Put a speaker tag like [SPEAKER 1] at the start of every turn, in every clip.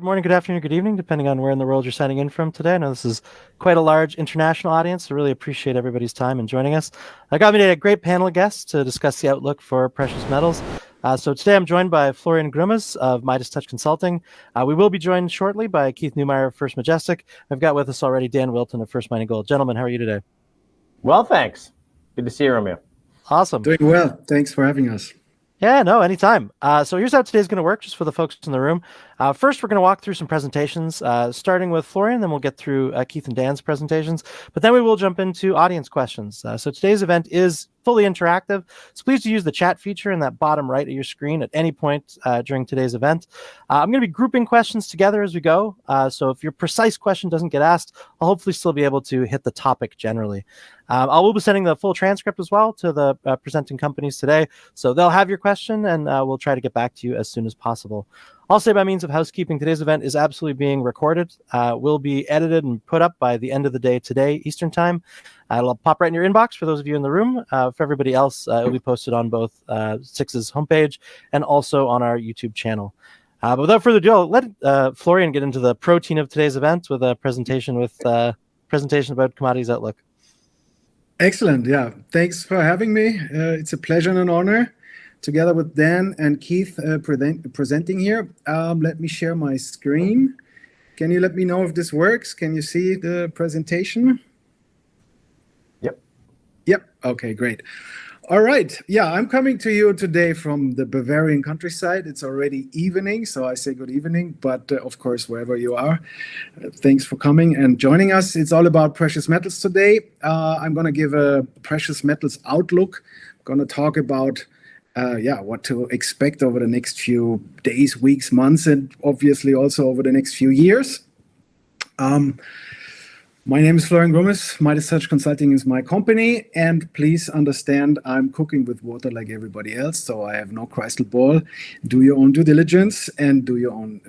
[SPEAKER 1] morning, good afternoon, good evening, depending on where in the world you're signing in from today. I know this is quite a large international audience, so really appreciate everybody's time and joining us. I got me today a great panel of guests to discuss the outlook for precious metals. So today I'm joined by Florian Grummes of Majestic Consulting. We will be joined shortly by Keith Neumeyer of First Majestic. I've got with us already Dan Wilton of First Mining Gold. Gentlemen, how are you today?
[SPEAKER 2] Well, thanks. Good to see you, Romeo.
[SPEAKER 1] Awesome.
[SPEAKER 3] Doing well. Thanks for having us.
[SPEAKER 1] Yeah, no, anytime. So here's how today's going to work, just for the folks in the room. First, we're going to walk through some presentations, starting with Florian, then we'll get through Keith and Dan's presentations, but then we will jump into audience questions. So today's event is fully interactive, so please do use the chat feature in that bottom right of your screen at any point during today's event. I'm going to be grouping questions together as we go, so if your precise question doesn't get asked, I'll hopefully still be able to hit the topic generally. I will be sending the full transcript as well to the presenting companies today, so they'll have your question and we'll try to get back to you as soon as possible. I'll say by means of housekeeping, today's event is absolutely being recorded, will be edited and put up by the end of the day today, Eastern Time. It'll pop right in your inbox for those of you in the room. For everybody else, it'll be posted on both Six's homepage and also on our YouTube channel. But without further ado, I'll let Florian get into the protein of today's event with a presentation about commodities outlook.
[SPEAKER 3] Excellent. Yeah. Thanks for having me. It's a pleasure and an honor. Together with Dan and Keith presenting here. Let me share my screen. Can you let me know if this works? Can you see the presentation? Yep. Okay, great. All right. Yeah, I'm coming to you today from the Bavarian countryside. It's already evening, so I say good evening, but of course, wherever you are, thanks for coming and joining us. It's all about precious metals today. I'm going to give a precious metals outlook. I'm going to talk about what to expect over the next few days, weeks, months, and obviously also over the next few years. My name is Florian Grummes. Majestic Consulting is my company, and please understand I'm cooking with water like everybody else, so I have no crystal ball. Do your own due diligence and do your own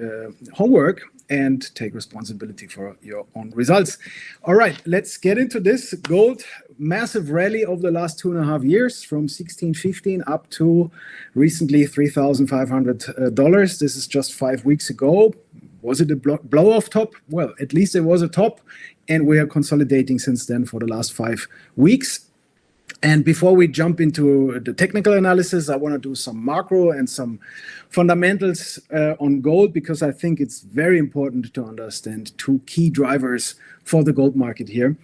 [SPEAKER 3] homework and take responsibility for your own results. All right, let's get into this. Gold, massive rally over the last 2.5 years from 1615 up to recently $3,500. This is just 5 weeks ago. Was it a blow-off top? Well, at least it was a top, and we are consolidating since then for the last 5 weeks. And before we jump into the technical analysis, I want to do some macro and some fundamentals on gold, because I think it's very important to understand 2 key drivers for the gold market here.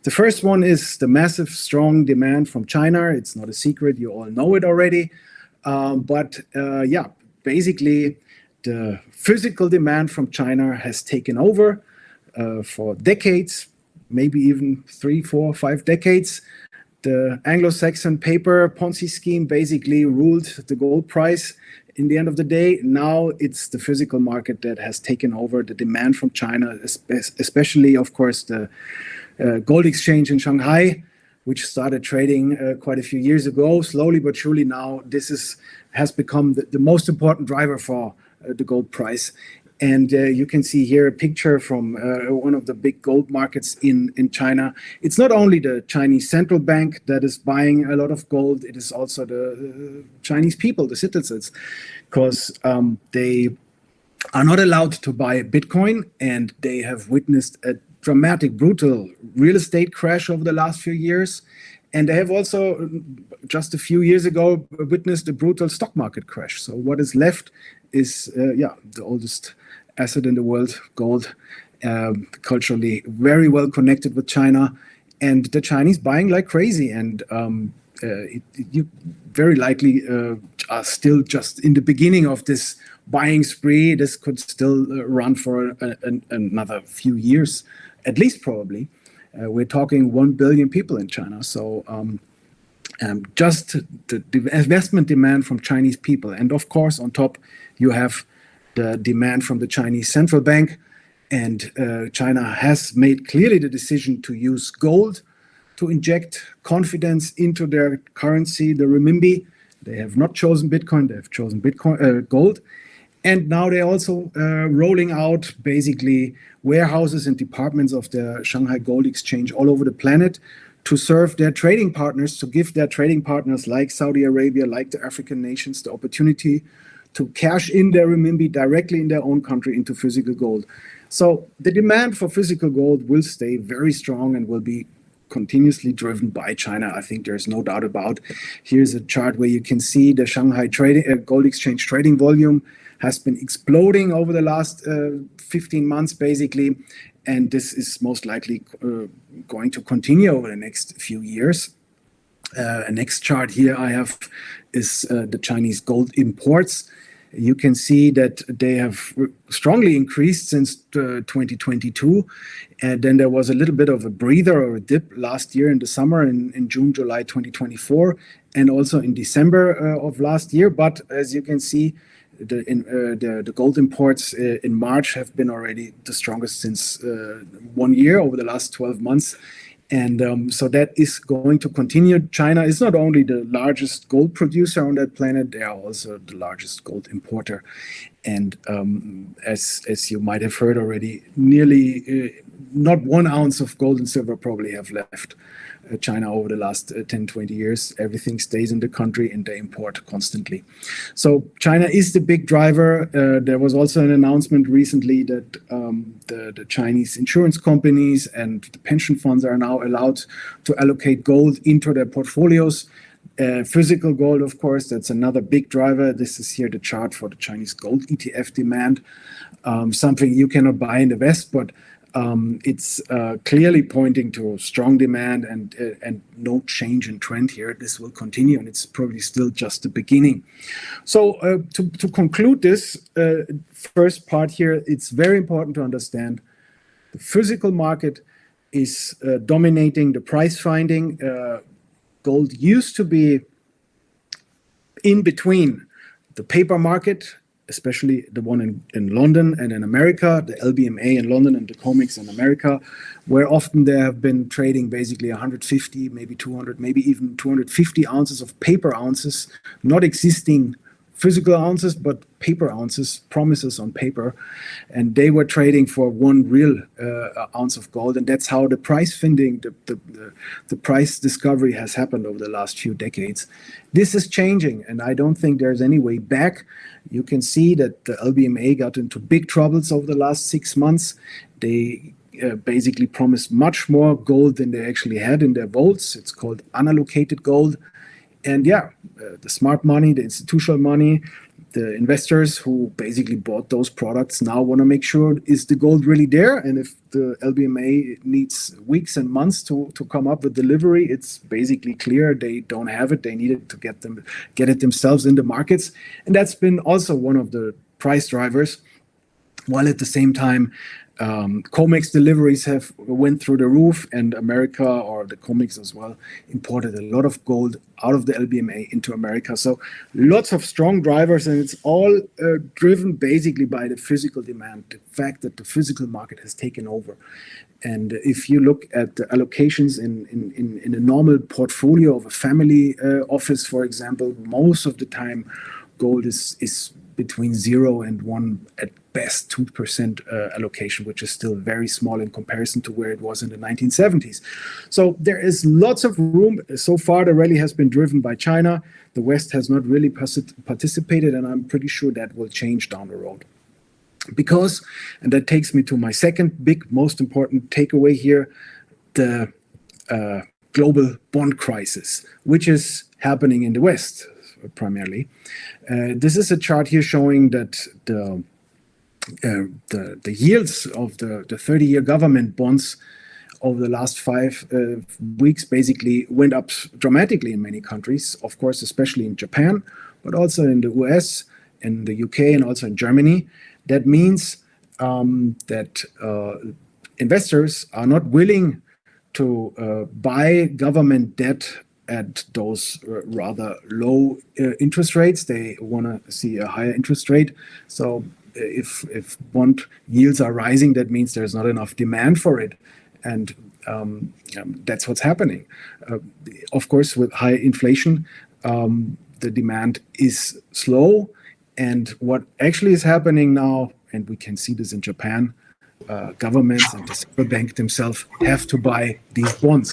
[SPEAKER 3] The first one is the massive, strong demand from China. It's not a secret. You all know it already. Basically, the physical demand from China has taken over for decades, maybe even 3, 4, 5 decades. The Anglo-Saxon paper Ponzi scheme basically ruled the gold price. In the end of the day, now it's the physical market that has taken over the demand from China, especially, of course, the gold exchange in Shanghai, which started trading quite a few years ago. Slowly but surely now, this has become the most important driver for the gold price. And you can see here a picture from one of the big gold markets in China. It's not only the Chinese central bank that is buying a lot of gold, it is also the Chinese people, the citizens, because they are not allowed to buy Bitcoin, and they have witnessed a dramatic, brutal real estate crash over the last few years. And they have also, just a few years ago, witnessed a brutal stock market crash. So what is left is, the oldest asset in the world, gold, culturally very well connected with China, and the Chinese buying like crazy. And you very likely are still just in the beginning of this buying spree. This could still run for another few years, at least probably. We're talking 1 billion people in China. So just the investment demand from Chinese people. And of course, on top, you have the demand from the Chinese central bank. And China has made clearly the decision to use gold to inject confidence into their currency, the renminbi. They have not chosen Bitcoin, they have chosen gold. And now they're also rolling out basically warehouses and departments of the Shanghai Gold Exchange all over the planet to serve their trading partners, to give their trading partners like Saudi Arabia, like the African nations, the opportunity to cash in their renminbi directly in their own country into physical gold. So the demand for physical gold will stay very strong and will be continuously driven by China. I think there's no doubt about. Here's a chart where you can see the Shanghai Gold Exchange trading volume has been exploding over the last 15 months, basically. And this is most likely going to continue over the next few years. Next chart here I have is the Chinese gold imports. You can see that they have strongly increased since 2022. And then there was a little bit of a breather or a dip last year in the summer in June, July 2024, and also in December of last year. But as you can see, the gold imports in March have been already the strongest since 1 year over the last 12 months. And so that is going to continue. China is not only the largest gold producer on that planet, they are also the largest gold importer. And as you might have heard already, nearly not 1 ounce of gold and silver probably have left China over the last 10, 20 years. Everything stays in the country and they import constantly. So China is the big driver. There was also an announcement recently that the Chinese insurance companies and the pension funds are now allowed to allocate gold into their portfolios. Physical gold, of course, that's another big driver. This is here the chart for the Chinese gold ETF demand. Something you cannot buy in the West, but it's clearly pointing to strong demand and no change in trend here. This will continue, and it's probably still just the beginning. So to conclude this first part here, it's very important to understand the physical market is dominating the price finding. Gold used to be in between the paper market, especially the one in London and in America, the LBMA in London and the COMEX in America, where often there have been trading basically 150, maybe 200, maybe even 250 ounces of paper ounces, not existing physical ounces, but paper ounces, promises on paper. And they were trading for 1 real ounce of gold. And that's how the price finding, the price discovery has happened over the last few decades. This is changing, and I don't think there's any way back. You can see that the LBMA got into big troubles over the last 6 months. They basically promised much more gold than they actually had in their vaults. It's called unallocated gold. And yeah, the smart money, the institutional money, the investors who basically bought those products now want to make sure, is the gold really there? And if the LBMA needs weeks and months to come up with delivery, it's basically clear they don't have it. They needed to get it themselves in the markets. And that's been also one of the price drivers. While at the same time, COMEX deliveries have went through the roof, and America, or the COMEX as well, imported a lot of gold out of the LBMA into America. So lots of strong drivers, and it's all driven basically by the physical demand, the fact that the physical market has taken over. And if you look at the allocations in a normal portfolio of a family office, for example, most of the time gold is between 0 and 1, at best 2% allocation, which is still very small in comparison to where it was in the 1970s. So there is lots of room. So far, the rally has been driven by China. The West has not really participated, and I'm pretty sure that will change down the road. Because, and that takes me to my second big, most important takeaway here, the global bond crisis, which is happening in the West primarily. This is a chart here showing that the yields of the 30-year government bonds over the last 5 weeks basically went up dramatically in many countries, of course, especially in Japan, but also in the US, in the UK, and also in Germany. That means that investors are not willing to buy government debt at those rather low interest rates. They want to see a higher interest rate. So if bond yields are rising, that means there's not enough demand for it. And that's what's happening. Of course, with high inflation, the demand is slow. And what actually is happening now, and we can see this in Japan, governments and the central bank themselves have to buy these bonds.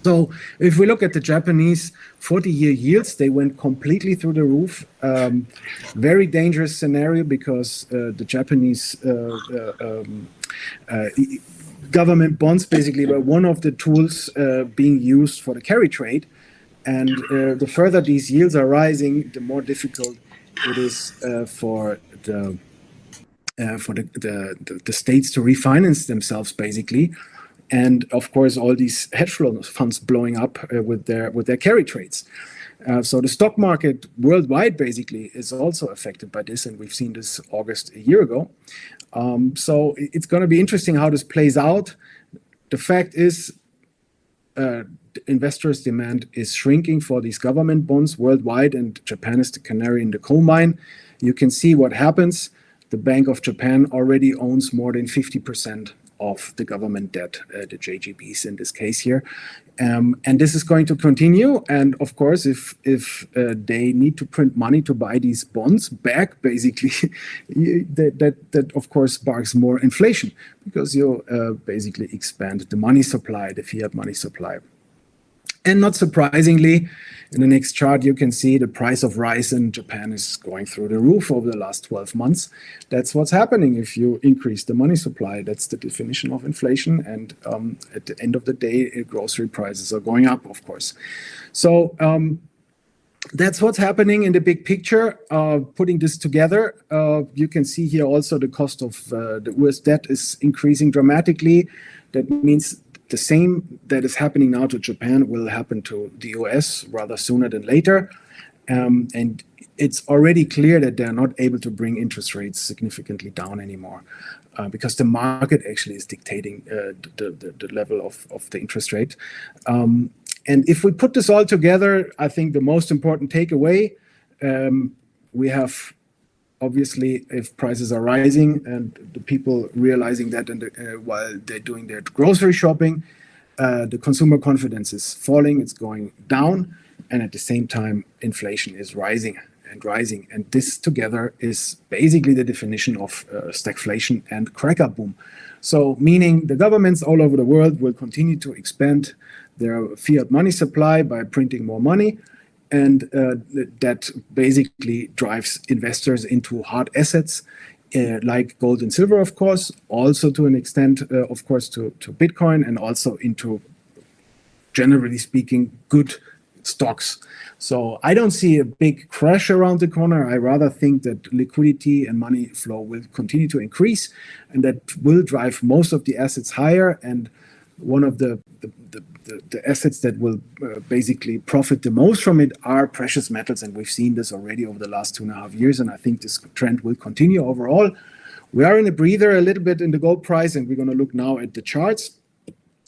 [SPEAKER 3] So if we look at the Japanese 40-year yields, they went completely through the roof. Very dangerous scenario because the Japanese government bonds basically were one of the tools being used for the carry trade. And the further these yields are rising, the more difficult it is for the states to refinance themselves, basically. And of course, all these hedge funds blowing up with their carry trades. So the stock market worldwide basically is also affected by this, and we've seen this August a year ago. So it's going to be interesting how this plays out. The fact is, investors' demand is shrinking for these government bonds worldwide, and Japan is the canary in the coal mine. You can see what happens. The Bank of Japan already owns more than 50% of the government debt, the JGBs in this case here. And this is going to continue. And of course, if they need to print money to buy these bonds back, basically, that of course sparks more inflation because you basically expand the money supply, the fiat money supply. And not surprisingly, in the next chart, you can see the price of rice in Japan is going through the roof over the last 12 months. That's what's happening if you increase the money supply. That's the definition of inflation. And at the end of the day, grocery prices are going up, of course. So that's what's happening in the big picture. Putting this together, you can see here also the cost of the US debt is increasing dramatically. That means the same that is happening now to Japan will happen to the US rather sooner than later. And it's already clear that they're not able to bring interest rates significantly down anymore because the market actually is dictating the level of the interest rate. And if we put this all together, I think the most important takeaway, we have obviously, if prices are rising and the people realizing that while they're doing their grocery shopping, the consumer confidence is falling, it's going down, and at the same time, inflation is rising and rising. And this together is basically the definition of stagflation and cracker boom. So meaning the governments all over the world will continue to expand their fiat money supply by printing more money. And that basically drives investors into hard assets like gold and silver, of course, also to an extent, of course, to Bitcoin, and also into, generally speaking, good stocks. So I don't see a big crash around the corner. I rather think that liquidity and money flow will continue to increase, and that will drive most of the assets higher. And one of the assets that will basically profit the most from it are precious metals. And we've seen this already over the last 2.5 years. And I think this trend will continue overall. We are in a breather a little bit in the gold price, and we're going to look now at the charts.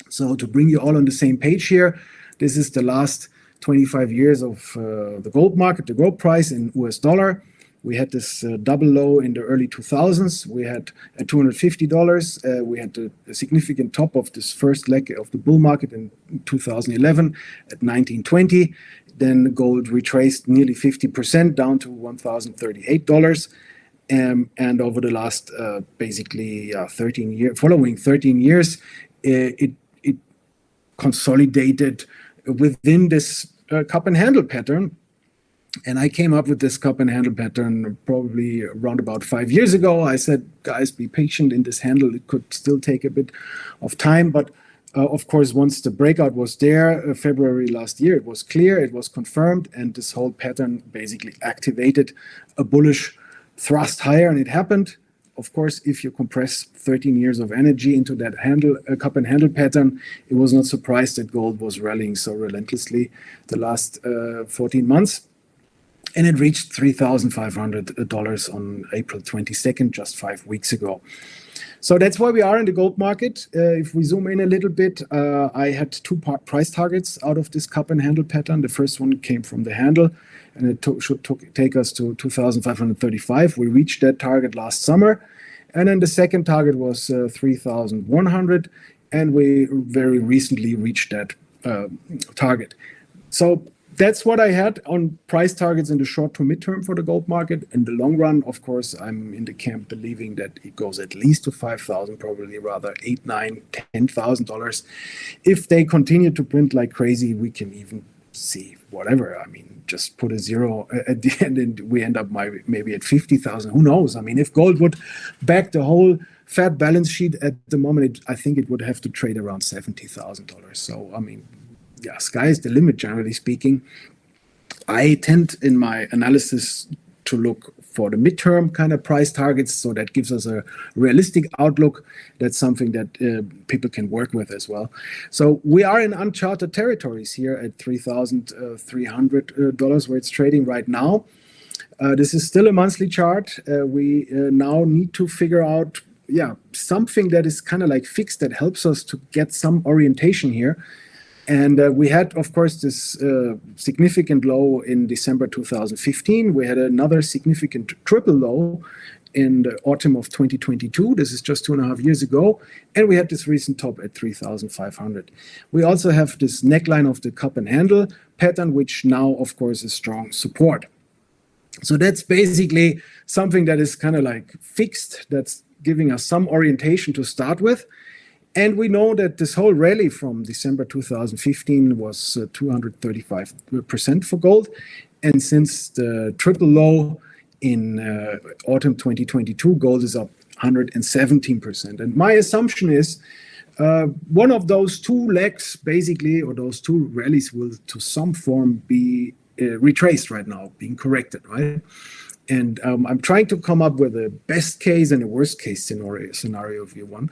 [SPEAKER 3] So to bring you all on the same page here, this is the last 25 years of the gold market, the gold price in US dollar. We had this double low in the early 2000s. We had at $250. We had a significant top of this first leg of the bull market in 2011 at $1920. Then gold retraced nearly 50% down to $1,038. And over the last basically 13 years, following 13 years, it consolidated within this cup and handle pattern. And I came up with this cup and handle pattern probably around about 5 years ago. I said, guys, be patient in this handle. It could still take a bit of time. But of course, once the breakout was there, February last year, it was clear, it was confirmed. And this whole pattern basically activated a bullish thrust higher. And it happened. Of course, if you compress 13 years of energy into that cup and handle pattern, it was not surprised that gold was rallying so relentlessly the last 14 months. And it reached $3,500 on April 22nd, just 5 weeks ago. So that's where we are in the gold market. If we zoom in a little bit, I had two price targets out of this cup and handle pattern. The first one came from the handle, and it should take us to 2,535. We reached that target last summer. And then the second target was 3,100, and we very recently reached that target. So that's what I had on price targets in the short to midterm for the gold market. In the long run, of course, I'm in the camp believing that it goes at least to 5,000, probably rather $8, $9, $10,000. If they continue to print like crazy, we can even see whatever. I mean, just put a zero at the end and we end up maybe at 50,000. Who knows? I mean, if gold would back the whole fat balance sheet at the moment, I think it would have to trade around $70,000. So, I mean, yeah, sky is the limit, generally speaking. I tend in my analysis to look for the midterm kind of price targets, so that gives us a realistic outlook. That's something that people can work with as well. So we are in uncharted territories here at $3,300 where it's trading right now. This is still a monthly chart. We now need to figure out something that is kind of like fixed that helps us to get some orientation here. And we had, of course, this significant low in December 2015. We had another significant triple low in the autumn of 2022. This is just 2.5 years ago. And we had this recent top at 3,500. We also have this neckline of the cup and handle pattern, which now, of course, is strong support. So that's basically something that is kind of like fixed. That's giving us some orientation to start with. And we know that this whole rally from December 2015 was 235% for gold. And since the triple low in autumn 2022, gold is up 117%. And my assumption is one of those two legs, basically, or those two rallies will to some form be retraced right now, being corrected, right? And I'm trying to come up with a best case and a worst case scenario if you want.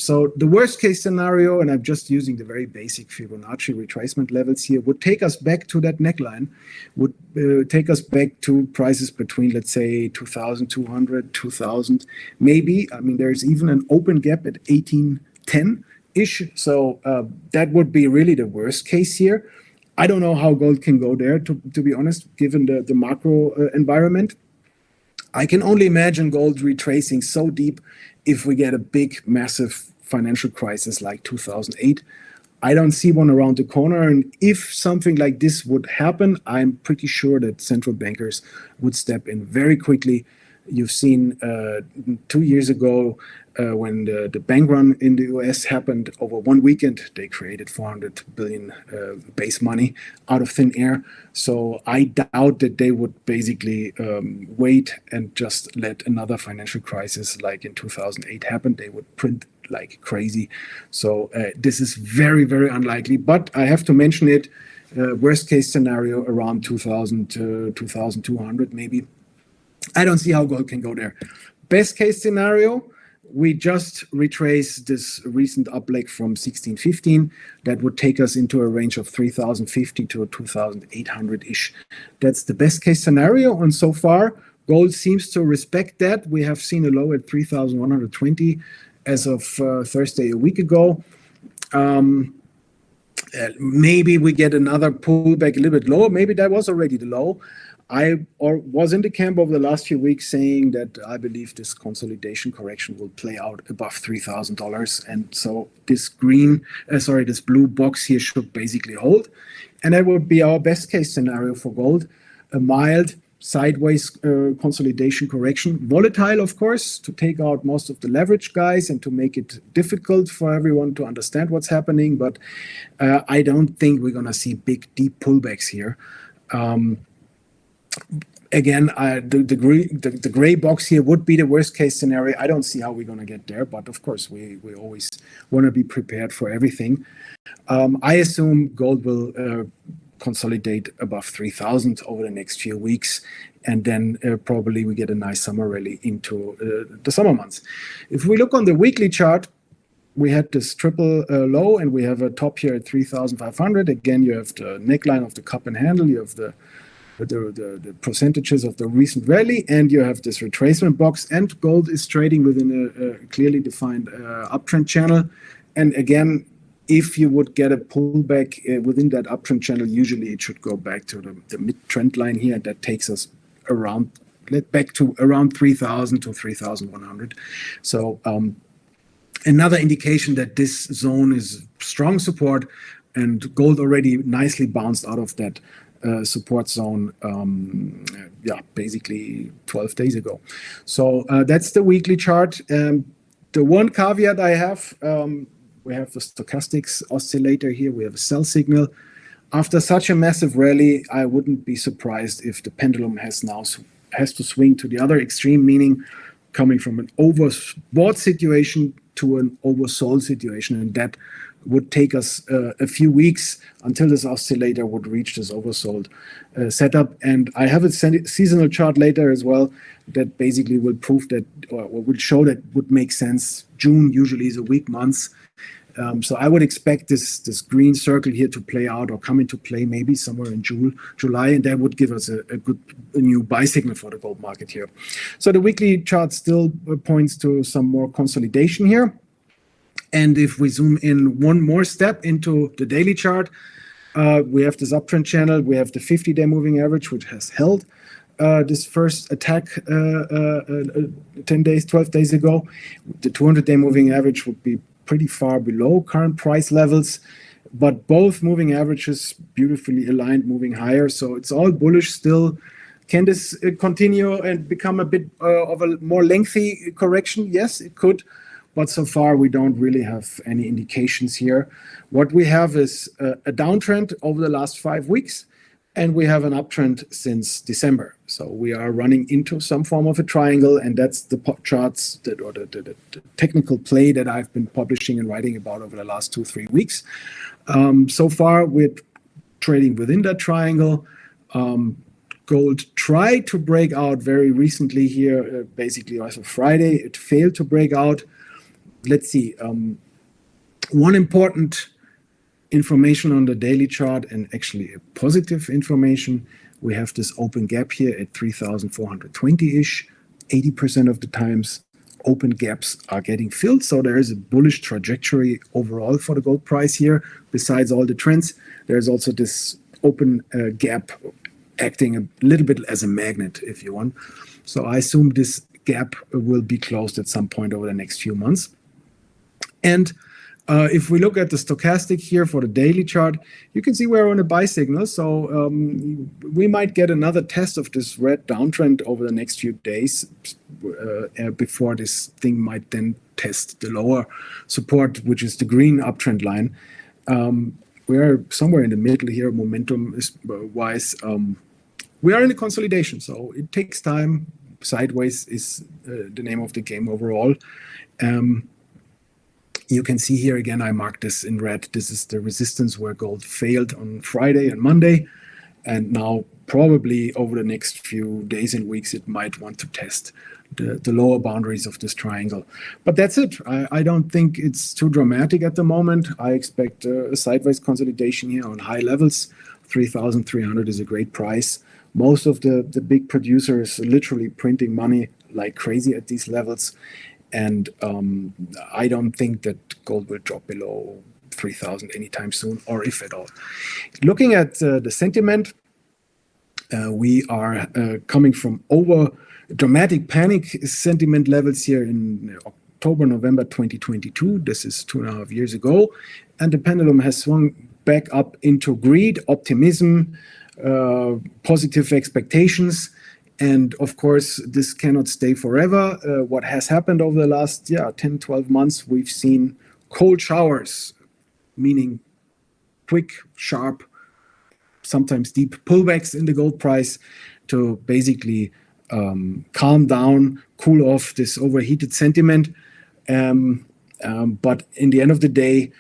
[SPEAKER 3] So the worst case scenario, and I'm just using the very basic Fibonacci retracement levels here, would take us back to that neckline, would take us back to prices between, let's say, 2,200, 2,000, maybe. I mean, there's even an open gap at 1810-ish. So that would be really the worst case here. I don't know how gold can go there, to be honest, given the macro environment. I can only imagine gold retracing so deep if we get a big, massive financial crisis like 2008. I don't see one around the corner. And if something like this would happen, I'm pretty sure that central bankers would step in very quickly. You've seen 2 years ago when the bank run in the US happened over one weekend, they created 400 billion base money out of thin air. So I doubt that they would basically wait and just let another financial crisis like in 2008 happen. They would print like crazy. So this is very, very unlikely. But I have to mention it, worst case scenario around 2,000 to 2,200 maybe. I don't see how gold can go there. Best case scenario, we just retrace this recent up leg from 1615. That would take us into a range of 3,050 to 2,800-ish. That's the best case scenario. And so far, gold seems to respect that. We have seen a low at 3,120 as of Thursday a week ago. Maybe we get another pullback a little bit lower. Maybe that was already the low. I was in the camp over the last few weeks saying that I believe this consolidation correction will play out above $3,000. And so this this blue box here should basically hold. And that would be our best case scenario for gold, a mild sideways consolidation correction. Volatile, of course, to take out most of the leverage guys and to make it difficult for everyone to understand what's happening. But I don't think we're going to see big, deep pullbacks here. Again, the gray box here would be the worst case scenario. I don't see how we're going to get there, but of course we always want to be prepared for everything. I assume gold will consolidate above 3,000 over the next few weeks, and then probably we get a nice summer rally into the summer months. If we look on the weekly chart, we had this triple low, and we have a top here at 3,500. Again, you have the neckline of the cup and handle. You have the percentages of the recent rally, and you have this retracement box, and gold is trading within a clearly defined uptrend channel. And again, if you would get a pullback within that uptrend channel, usually it should go back to the mid-trend line here. That takes us back to around 3,000 to 3,100. So another indication that this zone is strong support. and gold already nicely bounced out of that support zone, basically 12 days ago. So that's the weekly chart. The one caveat I have, we have the stochastics oscillator here. We have a sell signal. After such a massive rally, I wouldn't be surprised if the pendulum has to swing to the other extreme, meaning coming from an overbought situation to an oversold situation, and that would take us a few weeks until this oscillator would reach this oversold setup. And I have a seasonal chart later as well that basically will prove that, or will show that would make sense. June usually is a weak month. So I would expect this green circle here to play out or come into play maybe somewhere in July, and that would give us a good new buy signal for the gold market here. So the weekly chart still points to some more consolidation here. And if we zoom in one more step into the daily chart, we have this uptrend channel. We have the 50-day moving average, which has held this first attack 10 days, 12 days ago. The 200-day moving average would be pretty far below current price levels, but both moving averages beautifully aligned, moving higher. So it's all bullish still. Can this continue and become a bit of a more lengthy correction? Yes, it could. But so far, we don't really have any indications here. What we have is a downtrend over the last 5 weeks, and we have an uptrend since December. So we are running into some form of a triangle, and that's the charts or the technical play that I've been publishing and writing about over the last 2-3 weeks. So far, we're trading within that triangle. Gold tried to break out very recently here, basically as of Friday. It failed to break out. Let's see. One important information on the daily chart, and actually a positive information, we have this open gap here at 3,420-ish. 80% of the times open gaps are getting filled. So there is a bullish trajectory overall for the gold price here. Besides all the trends, there's also this open gap acting a little bit as a magnet, if you want. So I assume this gap will be closed at some point over the next few months. And if we look at the stochastic here for the daily chart, you can see we're on a buy signal. So we might get another test of this red downtrend over the next few days before this thing might then test the lower support, which is the green uptrend line. We are somewhere in the middle here, momentum-wise. We are in a consolidation, so it takes time. Sideways is the name of the game overall. You can see here again, I marked this in red. This is the resistance where gold failed on Friday and Monday. And now probably over the next few days and weeks, it might want to test the lower boundaries of this triangle. But that's it. I don't think it's too dramatic at the moment. I expect a sideways consolidation here on high levels. 3,300 is a great price. Most of the big producers are literally printing money like crazy at these levels. And I don't think that gold will drop below 3,000 anytime soon, or if at all. Looking at the sentiment, we are coming from over dramatic panic sentiment levels here in October, November 2022. This is 2.5 years ago. And the pendulum has swung back up into greed, optimism, positive expectations. And of course, this cannot stay forever. What has happened over the last 10, 12 months, we've seen cold showers, meaning quick, sharp, sometimes deep pullbacks in the gold price to basically calm down, cool off this overheated sentiment. But in the end of the day,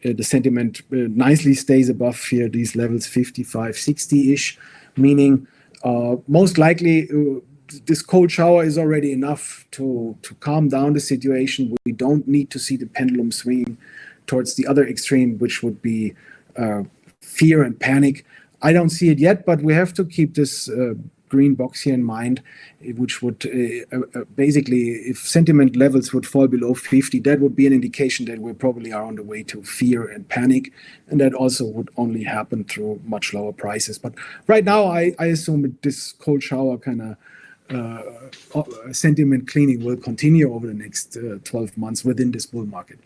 [SPEAKER 3] the sentiment nicely stays above here, these levels 55, 60-ish, meaning most likely this cold shower is already enough to calm down the situation. We don't need to see the pendulum swinging towards the other extreme, which would be fear and panic. I don't see it yet, but we have to keep this green box here in mind, which would basically, if sentiment levels would fall below 50, that would be an indication that we probably are on the way to fear and panic, and that also would only happen through much lower prices. But right now, I assume this cold shower kind of sentiment cleaning will continue over the next 12 months within this bull market.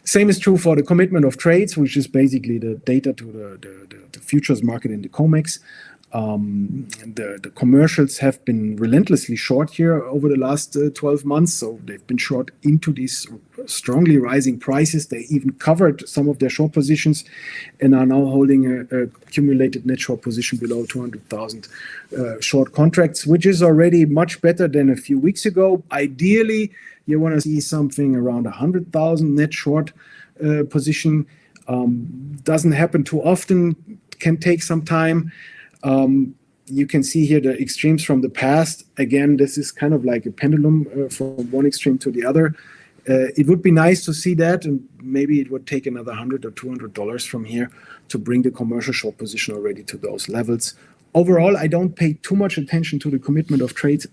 [SPEAKER 3] Same is true for the commitment of trades, which is basically the data to the futures market in the COMEX. The commercials have been relentlessly short here over the last 12 months. So they've been short into these strongly rising prices. They even covered some of their short positions and are now holding a accumulated net short position below 200,000 short contracts, which is already much better than a few weeks ago. Ideally, you want to see something around 100,000 net short position. Doesn't happen too often, can take some time. You can see here the extremes from the past. Again, this is kind of like a pendulum from one extreme to the other. It would be nice to see that, and maybe it would take another $100 or $200 from here to bring the commercial short position already to those levels. Overall, I don't pay too much attention to the commitment of trade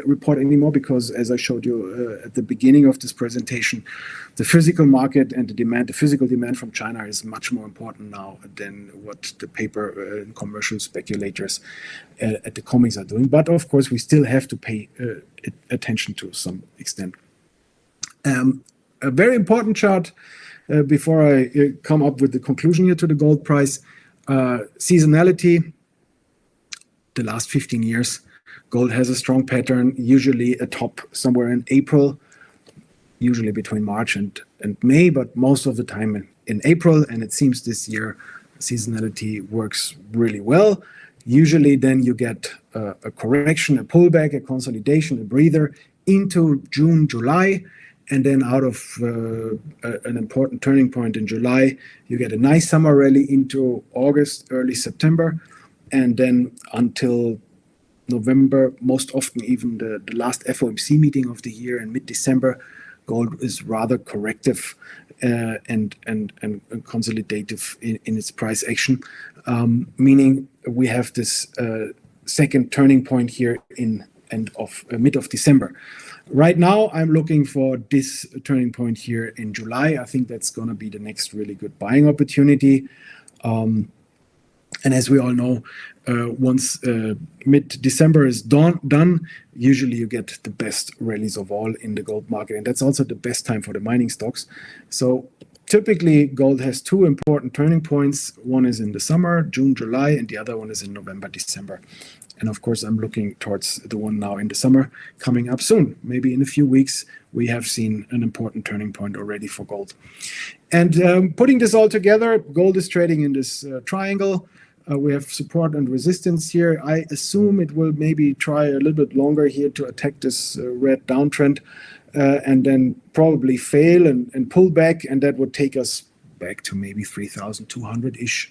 [SPEAKER 3] report anymore because, as I showed you at the beginning of this presentation, the physical market and the physical demand from China is much more important now than what the paper and commercial speculators at the COMEX are doing. But of course, we still have to pay attention to some extent. A very important chart before I come up with the conclusion here to the gold price, seasonality. The last 15 years, gold has a strong pattern, usually a top somewhere in April, usually between March and May, but most of the time in April. And it seems this year seasonality works really well. Usually then you get a correction, a pullback, a consolidation, a breather into June, July. And then out of an important turning point in July, you get a nice summer rally into August, early September. And then until November, most often even the last FOMC meeting of the year in mid-December, gold is rather corrective and consolidative in its price action, meaning we have this second turning point here in mid of December. Right now, I'm looking for this turning point here in July. I think that's going to be the next really good buying opportunity. And as we all know, once mid-December is done, usually you get the best rallies of all in the gold market. And that's also the best time for the mining stocks. So typically, gold has two important turning points. One is in the summer, June, July, and the other one is in November, December. And of course, I'm looking towards the one now in the summer coming up soon. Maybe in a few weeks, we have seen an important turning point already for gold. And putting this all together, gold is trading in this triangle. We have support and resistance here. I assume it will maybe try a little bit longer here to attack this red downtrend and then probably fail and pull back. And that would take us back to maybe 3,200-ish.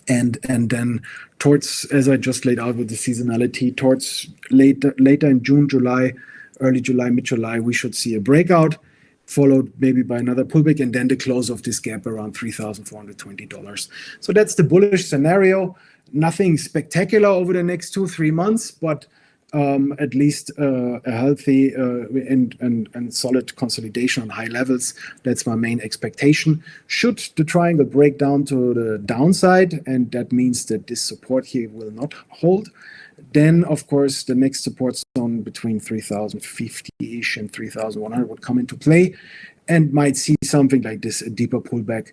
[SPEAKER 3] And then towards, as I just laid out with the seasonality, towards later in June, July, early July, mid-July, we should see a breakout, followed maybe by another pullback, and then the close of this gap around $3,420. So that's the bullish scenario. Nothing spectacular over the next 2-3 months, but at least a healthy and solid consolidation on high levels. That's my main expectation. Should the triangle break down to the downside, and that means that this support here will not hold, then, of course, the next support zone between 3,050-ish and 3,100 would come into play and might see something like this, a deeper pullback,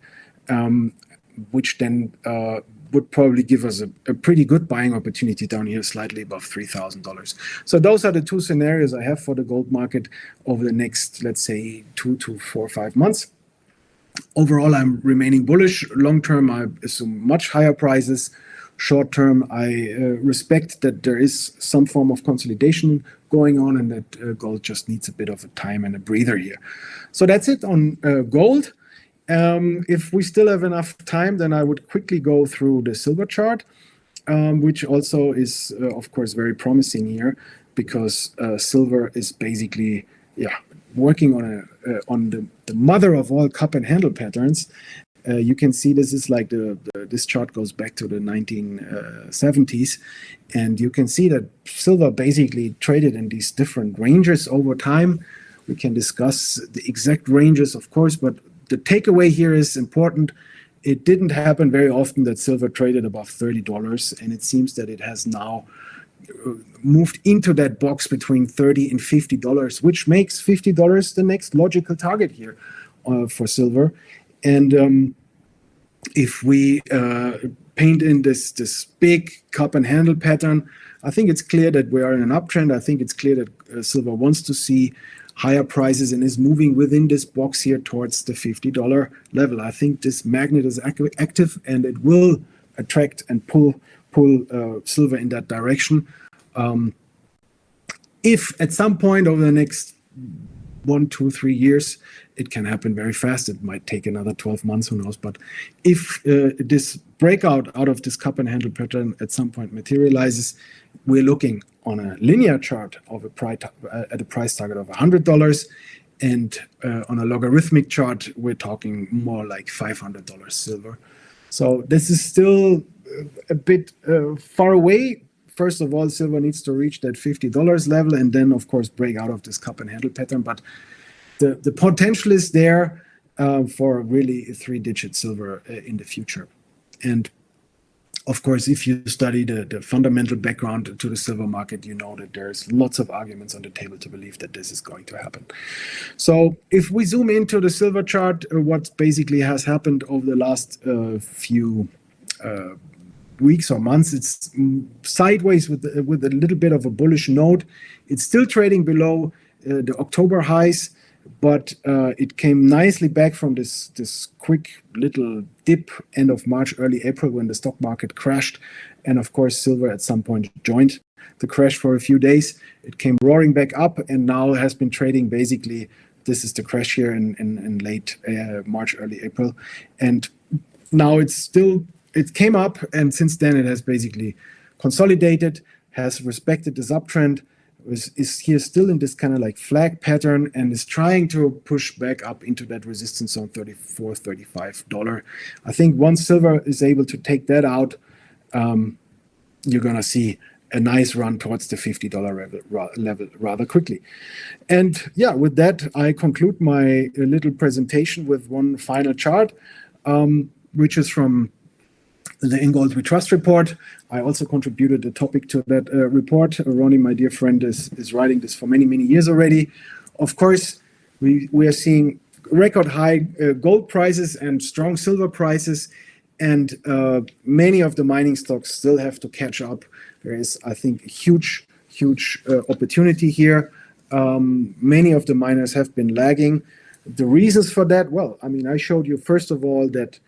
[SPEAKER 3] which then would probably give us a pretty good buying opportunity down here, slightly above $3,000. So those are the two scenarios I have for the gold market over the next, let's say, 2 to 4 or 5 months. Overall, I'm remaining bullish. Long term, I assume much higher prices. Short term, I respect that there is some form of consolidation going on and that gold just needs a bit of a time and a breather here. So that's it on gold. If we still have enough time, then I would quickly go through the silver chart, which also is, of course, very promising here because silver is basically working on the mother of all cup and handle patterns. You can see this is like this chart goes back to the 1970s, and you can see that silver basically traded in these different ranges over time. We can discuss the exact ranges, of course, but the takeaway here is important. It didn't happen very often that silver traded above $30, and it seems that it has now moved into that box between $30 and $50, which makes $50 the next logical target here for silver. And if we paint in this big cup and handle pattern, I think it's clear that we are in an uptrend. I think it's clear that silver wants to see higher prices and is moving within this box here towards the $50 level. I think this magnet is active, and it will attract and pull silver in that direction. If at some point over the next 1, 2, 3 years, it can happen very fast. It might take another 12 months, who knows. But if this breakout out of this cup and handle pattern at some point materializes, we're looking on a linear chart of at a price target of $100, and on a logarithmic chart, we're talking more like $500 silver. So this is still a bit far away. First of all, silver needs to reach that $50 level, and then, of course, break out of this cup and handle pattern. But the potential is there for really a 3-digit silver in the future. And of course, if you study the fundamental background to the silver market, you know that there's lots of arguments on the table to believe that this is going to happen. So if we zoom into the silver chart, what basically has happened over the last few weeks or months, it's sideways with a little bit of a bullish note. It's still trading below the October highs, but it came nicely back from this quick little dip end of March, early April, when the stock market crashed. And of course, silver at some point joined the crash for a few days. It came roaring back up, and now has been trading basically, this is the crash here in late March, early April. And now it came up, and since then it has basically consolidated, has respected this uptrend, is here still in this kind of like flag pattern, and is trying to push back up into that resistance zone, $34, $35. I think once silver is able to take that out, you're going to see a nice run towards the $50 level rather quickly. And yeah, with that, I conclude my little presentation with one final chart, which is from the In Gold We Trust report. I also contributed a topic to that report. Ronnie, my dear friend, is writing this for many, many years already. Of course, we are seeing record high gold prices and strong silver prices, and many of the mining stocks still have to catch up. There is, I think, a huge opportunity here. Many of the miners have been lagging. The reasons for that, well, I mean, I showed you, first of all, that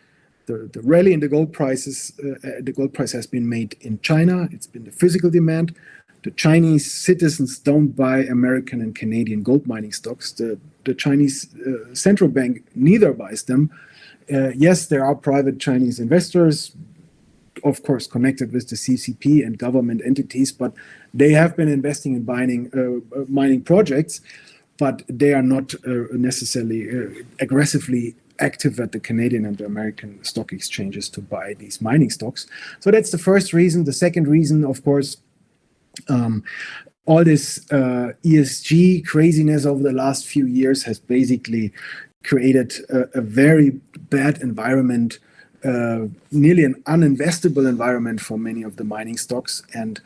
[SPEAKER 3] the rally in the gold prices, the gold price has been made in China. It's been the physical demand. The Chinese citizens don't buy American and Canadian gold mining stocks. The Chinese central bank neither buys them. Yes, there are private Chinese investors, of course, connected with the CCP and government entities, but they have been investing in mining projects, but they are not necessarily aggressively active at the Canadian and the American stock exchanges to buy these mining stocks. So that's the first reason. The second reason, of course, all this ESG craziness over the last few years has basically created a very bad environment, nearly an uninvestable environment for many of the mining stocks. And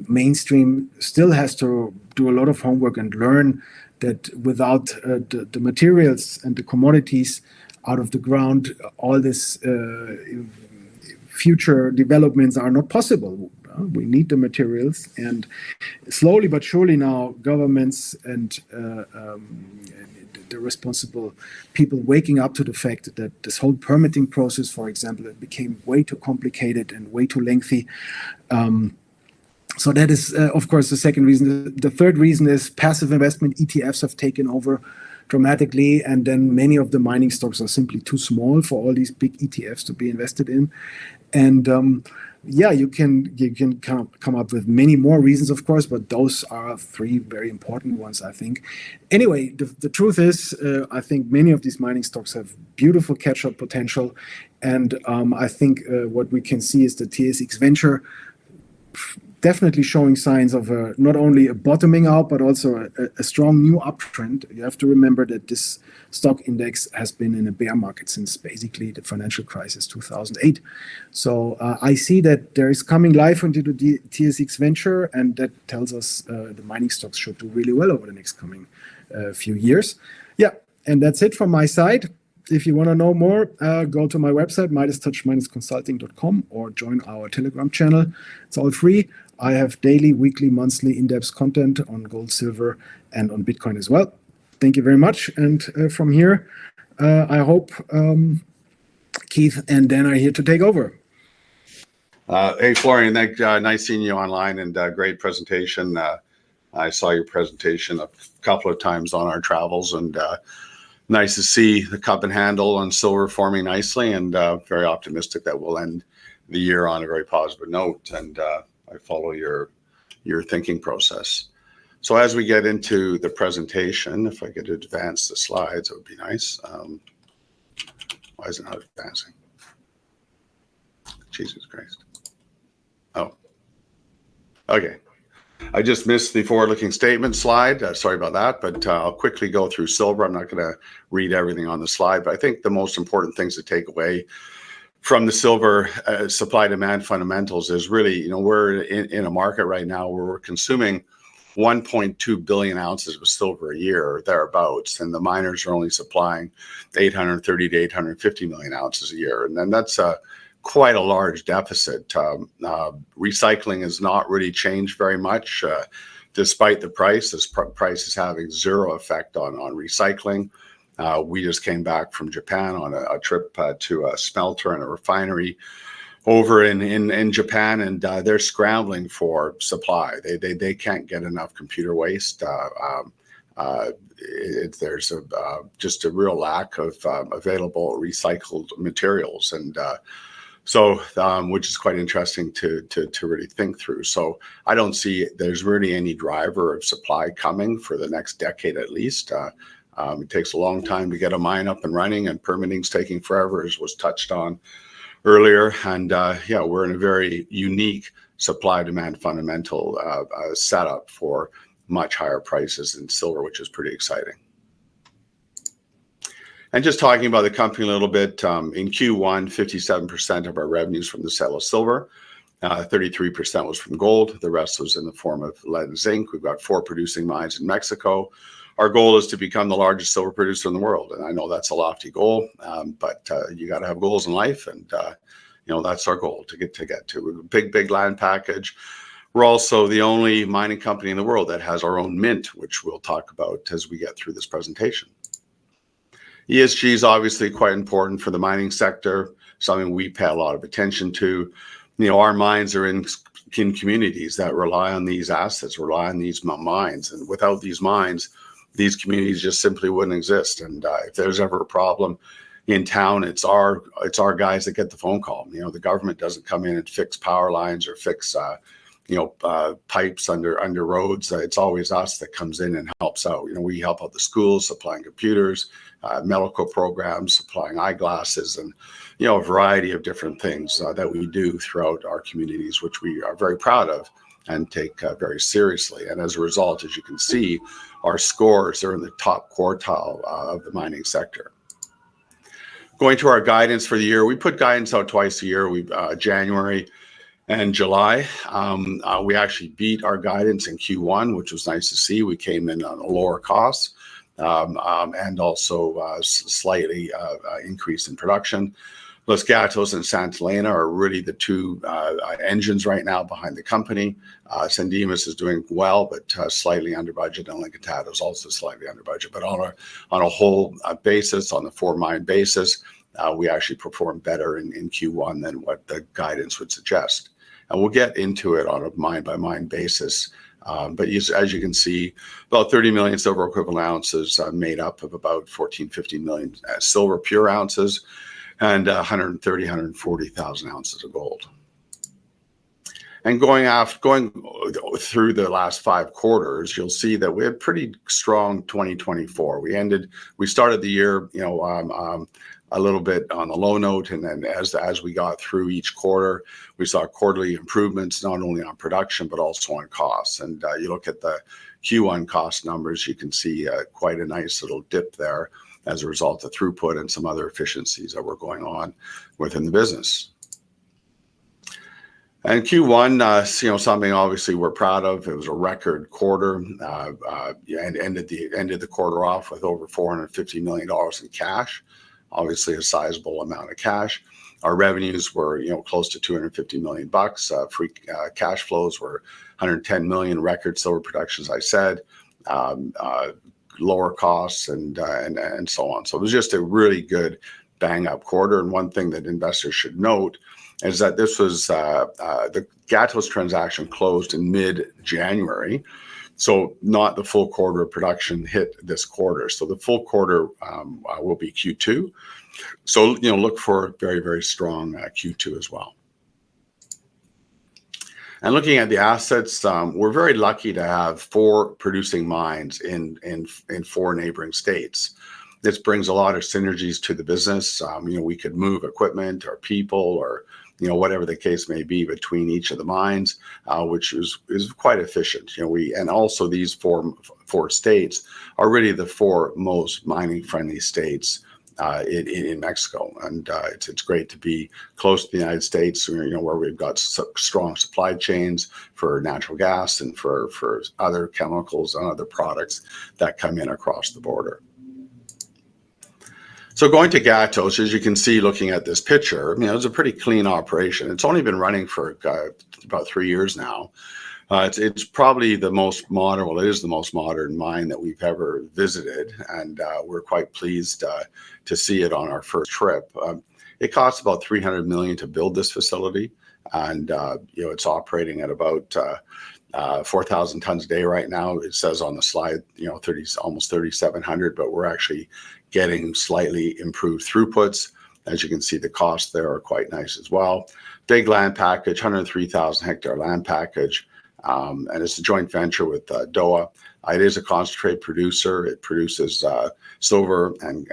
[SPEAKER 3] mainstream still has to do a lot of homework and learn that without the materials and the commodities out of the ground, all this future developments are not possible. We need the materials, and slowly but surely now governments and the responsible people waking up to the fact that this whole permitting process, for example, it became way too complicated and way too lengthy. So that is, of course, the second reason. The third reason is passive investment. ETFs have taken over dramatically, and then many of the mining stocks are simply too small for all these big ETFs to be invested in. And yeah, you can come up with many more reasons, of course, but those are three very important ones, I think. Anyway, the truth is, I think many of these mining stocks have beautiful catch-up potential, and I think what we can see is the TSX Venture definitely showing signs of not only a bottoming out, but also a strong new uptrend. You have to remember that this stock index has been in a bear market since basically the financial crisis 2008. So I see that there is coming life into the TSX Venture, and that tells us the mining stocks should do really well over the next coming few years. Yeah, and that's it from my side. If you want to know more, go to my website, midastouch-consulting.com, or join our Telegram channel. It's all free. I have daily, weekly, monthly, in-depth content on gold, silver, and on Bitcoin as well. Thank you very much. And from here, I hope Keith and Dan are here to take over.
[SPEAKER 4] Hey, Florian, nice seeing you online, and great presentation. I saw your presentation a couple of times on our travels, and nice to see the cup and handle on silver forming nicely, and very optimistic that we'll end the year on a very positive note. And I follow your thinking process. So as we get into the presentation, if I could advance the slides, it would be nice. Why is it not advancing? Jesus Christ. Oh, okay. I just missed the forward-looking statement slide. Sorry about that, but I'll quickly go through silver. I'm not going to read everything on the slide, but I think the most important things to take away from the silver supply-demand fundamentals is really, we're in a market right now where we're consuming 1.2 billion ounces of silver a year, or thereabouts, and the miners are only supplying 830 to 850 million ounces a year, and then that's quite a large deficit. Recycling has not really changed very much, despite the price. This price is having zero effect on recycling. We just came back from Japan on a trip to a smelter and a refinery over in Japan, and they're scrambling for supply. They can't get enough computer waste. There's just a real lack of available recycled materials, and so, which is quite interesting to really think through. So I don't see there's really any driver of supply coming for the next decade at least. It takes a long time to get a mine up and running, and permitting's taking forever, as was touched on earlier. And yeah, we're in a very unique supply-demand fundamental setup for much higher prices in silver, which is pretty exciting. And just talking about the company a little bit, in Q1, 57% of our revenues from the sale of silver, 33% was from gold. The rest was in the form of lead and zinc. We've got 4 producing mines in Mexico. Our goal is to become the largest silver producer in the world. And I know that's a lofty goal, but you got to have goals in life. And, that's our goal to get to. Big land package. We're also the only mining company in the world that has our own mint, which we'll talk about as we get through this presentation. ESG is obviously quite important for the mining sector, something we pay a lot of attention to. Our mines are in communities that rely on these assets, rely on these mines. And without these mines, these communities just simply wouldn't exist. And if there's ever a problem in town, it's our guys that get the phone call. The government doesn't come in and fix power lines or fix pipes under roads. It's always us that comes in and helps out. We help out the schools, supplying computers, medical programs, supplying eyeglasses, and a variety of different things that we do throughout our communities, which we are very proud of and take very seriously. And as a result, as you can see, our scores are in the top quartile of the mining sector. Going to our guidance for the year, we put guidance out twice a year. January and July. We actually beat our guidance in Q1, which was nice to see. We came in on a lower cost and also slightly increase in production. Los Gatos and Santa Elena are really the two engines right now behind the company. San Dimas is doing well, but slightly under budget, and La Encantada is also slightly under budget. But on a whole basis, on the 4-mine basis, we actually performed better in Q1 than what the guidance would suggest. And we'll get into it on a mine-by-mine basis. But as you can see, about 30 million silver equivalent ounces made up of about 15 million silver pure ounces, and 140,000 ounces of gold. And going through the last 5 quarters, you'll see that we had pretty strong 2024. We started the year, a little bit on the low note, and then as we got through each quarter, we saw quarterly improvements not only on production but also on costs. And you look at the Q1 cost numbers, you can see quite a nice little dip there as a result of throughput and some other efficiencies that were going on within the business. And Q1, something obviously we're proud of. It was a record quarter, and ended the quarter off with over $450 million in cash. Obviously, a sizable amount of cash. Our revenues were, close to $250 million. Free cash flows were $110 million. Record silver production, as I said. Lower costs and so on. So it was just a really good bang-up quarter. And one thing that investors should note is that this was the Gatos transaction closed in mid-January, so not the full quarter of production hit this quarter. So the full quarter will be Q2. So look for very, very strong Q2 as well. And looking at the assets, we're very lucky to have 4 producing mines in 4 neighboring states. This brings a lot of synergies to the business. We could move equipment or people or whatever the case may be between each of the mines, which is quite efficient. And also these four states are really the 4 most mining friendly states in Mexico, and it's great to be close to the United States, where we've got strong supply chains for natural gas and for other chemicals and other products that come in across the border. So going to Gatos, as you can see, looking at this picture, it's a pretty clean operation. It's only been running for about 3 years now. It's probably the most modern, well, it is the most modern mine that we've ever visited, and we're quite pleased to see it on our first trip. It costs about $300 million to build this facility, and it's operating at about 4,000 tons a day right now. It says on the slide, almost 3,700, but we're actually getting slightly improved throughputs. As you can see, the costs there are quite nice as well. Big land package, 103,000 hectare land package, and it's a joint venture with DOA. It is a concentrate producer. It produces silver and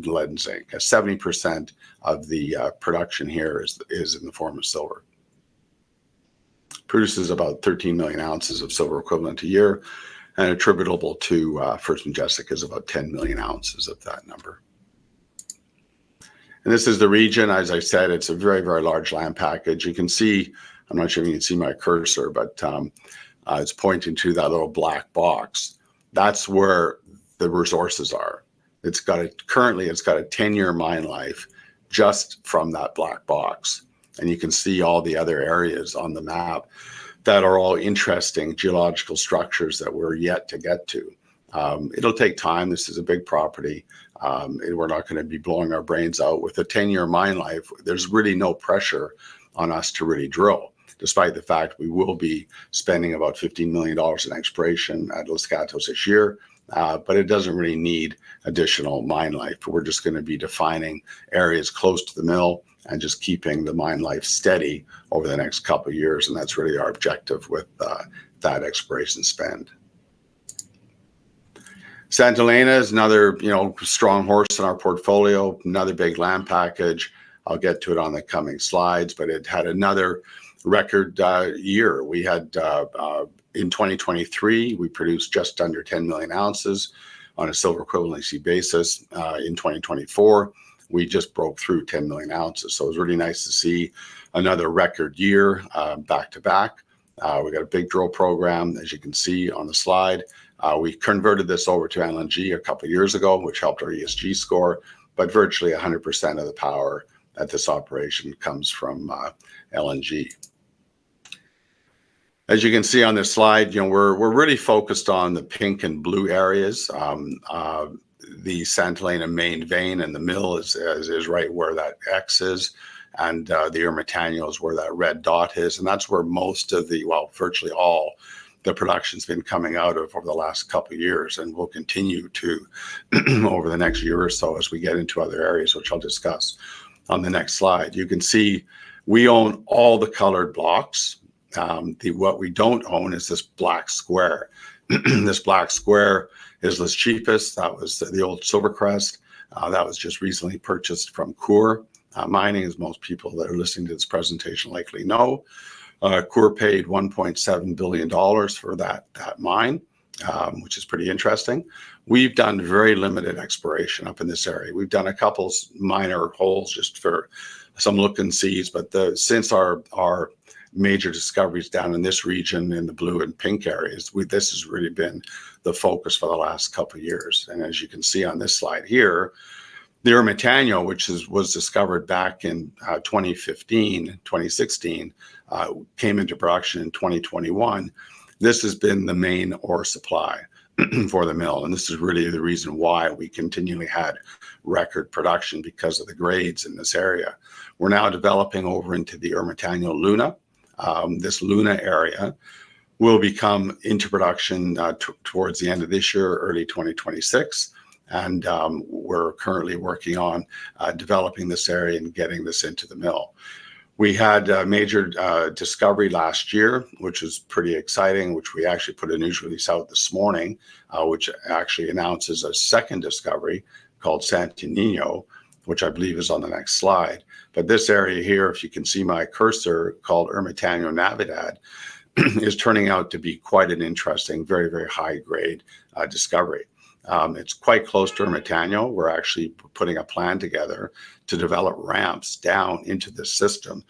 [SPEAKER 4] lead and zinc. 70% of the production here is in the form of silver. Produces about 13 million ounces of silver equivalent a year, and attributable to First Majestic is about 10 million ounces of that number. And this is the region. As I said, it's a very, very large land package. You can see, I'm not sure if you can see my cursor, but it's pointing to that little black box. That's where the resources are. Currently it's got a 10-year mine life just from that black box. And you can see all the other areas on the map that are all interesting geological structures that we're yet to get to. It'll take time. This is a big property. We're not going to be blowing our brains out. With a 10-year mine life, there's really no pressure on us to really drill, despite the fact we will be spending about $15 million in exploration at Los Gatos this year. But it doesn't really need additional mine life. We're just going to be defining areas close to the mill and just keeping the mine life steady over the next couple of years. And that's really our objective with that exploration spend. Santa Elena is another, strong horse in our portfolio, another big land package. I'll get to it on the coming slides, but it had another record year. We had, in 2023, we produced just under 10 million ounces on a silver equivalency basis. In 2024, we just broke through 10 million ounces. So it was really nice to see another record year back to back. We got a big drill program, as you can see on the slide. We converted this over to LNG a couple of years ago, which helped our ESG score, but virtually 100% of the power at this operation comes from LNG. As you can see on this slide, we're really focused on the pink and blue areas. The Santa Elena main vein and the mill is right where that X is, and the Ermitaño is where that red dot is, and that's where most of virtually all the production's been coming out of over the last couple of years, and will continue to over the next year or so as we get into other areas, which I'll discuss on the next slide. You can see we own all the colored blocks. What we don't own is this black square. This black square is Las Chipas. That was the old Silvercrest. That was just recently purchased from Coeur Mining, as most people that are listening to this presentation likely know. Coeur paid $1.7 billion for that mine, which is pretty interesting. We've done very limited exploration up in this area. We've done a couple minor holes just for some look and sees, but since our major discoveries down in this region in the blue and pink areas, this has really been the focus for the last couple of years. And as you can see on this slide here, the Ermitaño, which was discovered back in 2016, came into production in 2021. This has been the main ore supply for the mill. And this is really the reason why we continually had record production, because of the grades in this area. We're now developing over into the Ermitaño Luna. This Luna area will become into production towards the end of this year, early 2026. And we're currently working on developing this area and getting this into the mill. We had a major discovery last year, which was pretty exciting, which we actually put a news release out this morning, which actually announces a second discovery called Santo Niño, which I believe is on the next slide. But this area here, if you can see my cursor, called Ermitaño Navidad, is turning out to be quite an interesting, very, very high grade discovery. It's quite close to Ermitaño. We're actually putting a plan together to develop ramps down into the system.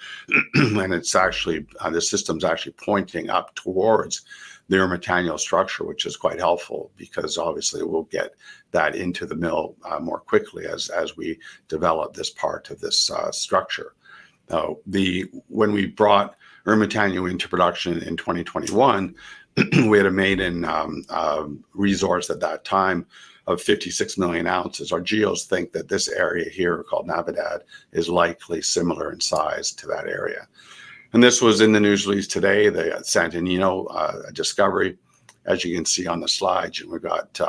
[SPEAKER 4] And it's actually, the system's actually pointing up towards the Ermitaño structure, which is quite helpful, because obviously we'll get that into the mill more quickly as we develop this part of this structure. When we brought Ermitaño into production in 2021, we had a maiden resource at that time of 56 million ounces. Our geos think that this area here called Navidad is likely similar in size to that area. And this was in the news release today, the Santo Niño discovery. As you can see on the slides, we've got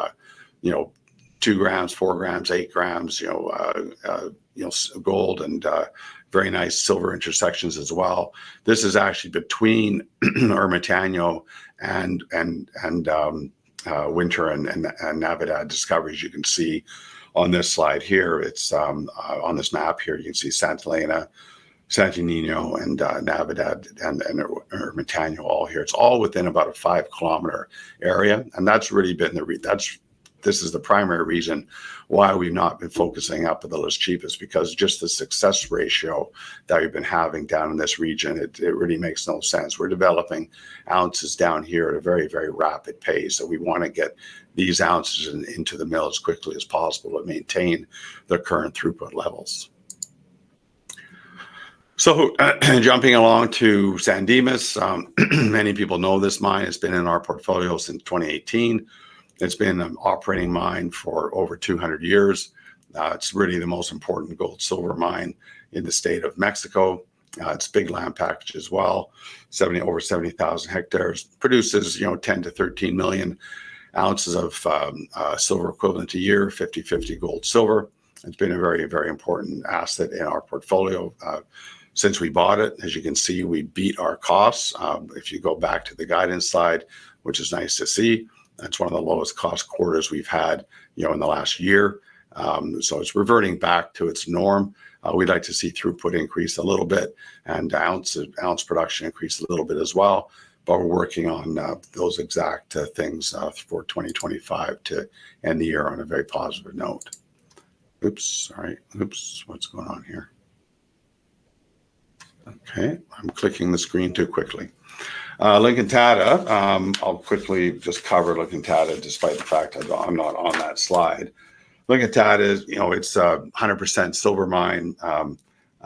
[SPEAKER 4] 2 grams, 4 grams, 8 grams, gold, and very nice silver intersections as well. This is actually between Ermitaño and Winter and Navidad discoveries. You can see on this slide here, it's on this map here, you can see Santa Elena, Santo Niño, and Navidad and Ermitaño all here. It's all within about a 5-kilometer area, and that's really been this is the primary reason why we've not been focusing up at the Las Chipas, because just the success ratio that we've been having down in this region, it really makes no sense. We're developing ounces down here at a very, very rapid pace. So we want to get these ounces into the mill as quickly as possible to maintain the current throughput levels. So jumping along to San Dimas, many people know this mine. It's been in our portfolio since 2018. It's been an operating mine for over 200 years. It's really the most important gold silver mine in the state of Mexico. It's big land package as well, over 70,000 hectares. Produces 10 to 13 million ounces of silver equivalent a year, 50-50 gold silver. It's been a very, very important asset in our portfolio since we bought it. As you can see, we beat our costs. If you go back to the guidance slide, which is nice to see, that's one of the lowest cost quarters we've had, in the last year. So it's reverting back to its norm. We'd like to see throughput increase a little bit and ounce production increase a little bit as well. But we're working on those exact things for 2025 to end the year on a very positive note. Oops, sorry. Oops, what's going on here? Okay, I'm clicking the screen too quickly. Lincoln-Tata, I'll quickly just cover Lincoln-Tata despite the fact I'm not on that slide. Lincoln-Tata is, it's a 100% silver mine.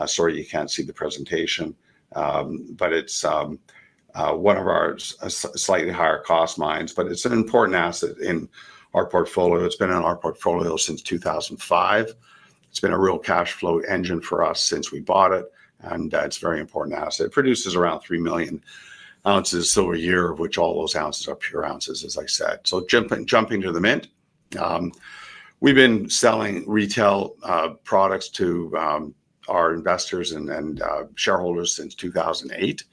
[SPEAKER 4] Sorry, you can't see the presentation, but it's one of our slightly higher cost mines, but it's an important asset in our portfolio. It's been in our portfolio since 2005. It's been a real cash flow engine for us since we bought it, and it's a very important asset. It produces around 3 million ounces silver a year, of which all those ounces are pure ounces, as I said. So jumping to the mint, we've been selling retail products to our investors and shareholders since 2008.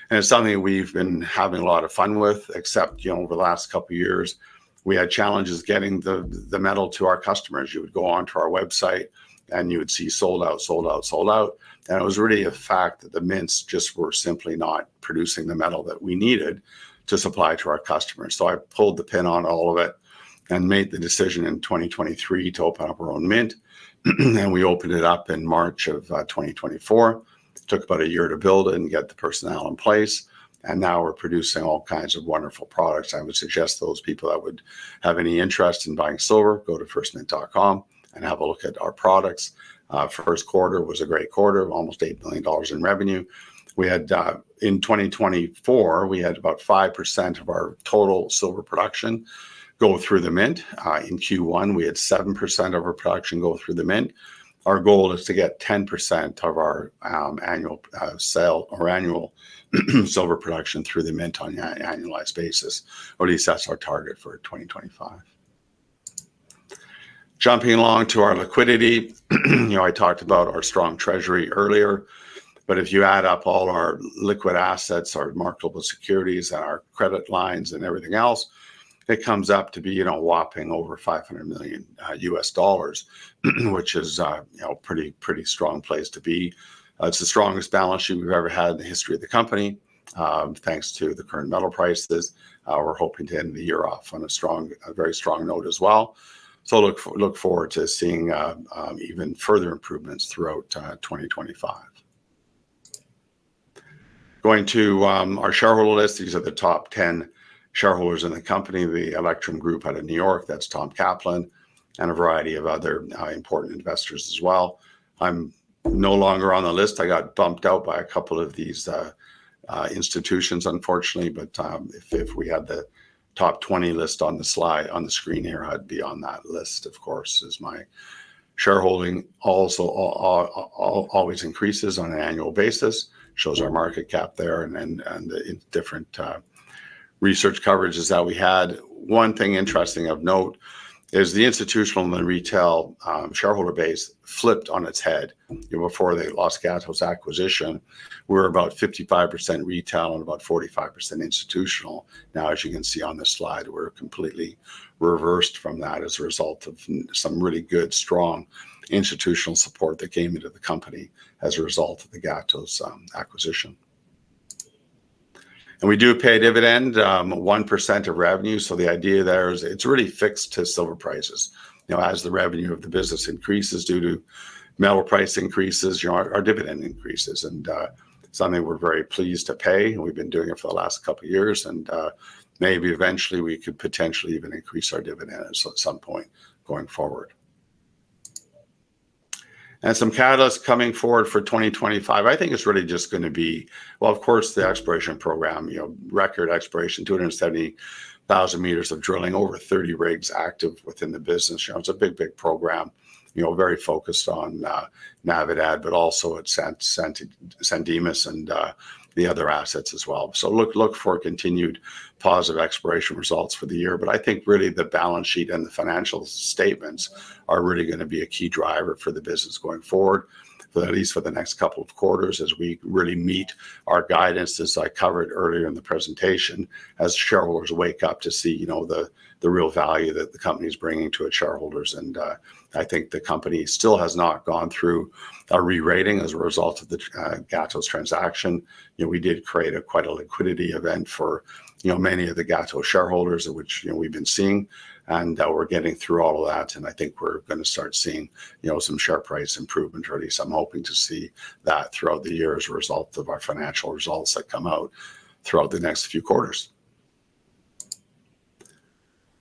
[SPEAKER 4] And it's something we've been having a lot of fun with, except, over the last couple of years, we had challenges getting the metal to our customers. You would go onto our website and you would see sold out, sold out, sold out. And it was really a fact that the mints just were simply not producing the metal that we needed to supply to our customers. So I pulled the pin on all of it and made the decision in 2023 to open up our own mint. And we opened it up in March of 2024. It took about a year to build it and get the personnel in place. And now we're producing all kinds of wonderful products. I would suggest those people that would have any interest in buying silver, go to firstmint.com and have a look at our products. First quarter was a great quarter, almost $8 million in revenue. We had, in 2024, we had about 5% of our total silver production go through the mint. In Q1, we had 7% of our production go through the mint. Our goal is to get 10% of our annual sale or annual silver production through the mint on an annualized basis, or at least that's our target for 2025. Jumping along to our liquidity, I talked about our strong treasury earlier, but if you add up all our liquid assets, our marketable securities, and our credit lines and everything else, it comes up to be, whopping over $500 million US dollars, which is, pretty strong place to be. It's the strongest balance sheet we've ever had in the history of the company. Thanks to the current metal prices, we're hoping to end the year off on a very strong note as well. So look forward to seeing even further improvements throughout 2025. Going to our shareholder list, these are the top 10 shareholders in the company. The Electrum Group out of New York, that's Tom Kaplan, and a variety of other important investors as well. I'm no longer on the list. I got bumped out by a couple of these institutions, unfortunately, but if we had the top 20 list on the slide on the screen here, I'd be on that list, of course, as my shareholding also always increases on an annual basis, shows our market cap there and the different research coverages that we had. One thing interesting of note is the institutional and the retail shareholder base flipped on its head. Before the Los Gatos acquisition, we were about 55% retail and about 45% institutional. Now, as you can see on this slide, we're completely reversed from that as a result of some really good, strong institutional support that came into the company as a result of the Gatos acquisition. And we do pay a dividend, 1% of revenue. So the idea there is it's really fixed to silver prices. As the revenue of the business increases due to metal price increases, our dividend increases, and something we're very pleased to pay. We've been doing it for the last couple of years, and maybe eventually we could potentially even increase our dividend at some point going forward. And some catalysts coming forward for 2025. I think it's really just going to be, well, of course, the exploration program, record exploration, 270,000 meters of drilling, over 30 rigs active within the business. It's a big program, very focused on Navidad, but also at San Dimas and the other assets as well. So look for continued positive exploration results for the year. But I think really the balance sheet and the financial statements are really going to be a key driver for the business going forward, at least for the next couple of quarters, as we really meet our guidance, as I covered earlier in the presentation, as shareholders wake up to see, the real value that the company is bringing to its shareholders. And I think the company still has not gone through a re-rating as a result of the Gatos transaction. We did create quite a liquidity event for many of the Gatos shareholders, which we've been seeing, and we're getting through all of that. And I think we're going to start seeing some share price improvement, or at least I'm hoping to see that throughout the year as a result of our financial results that come out throughout the next few quarters.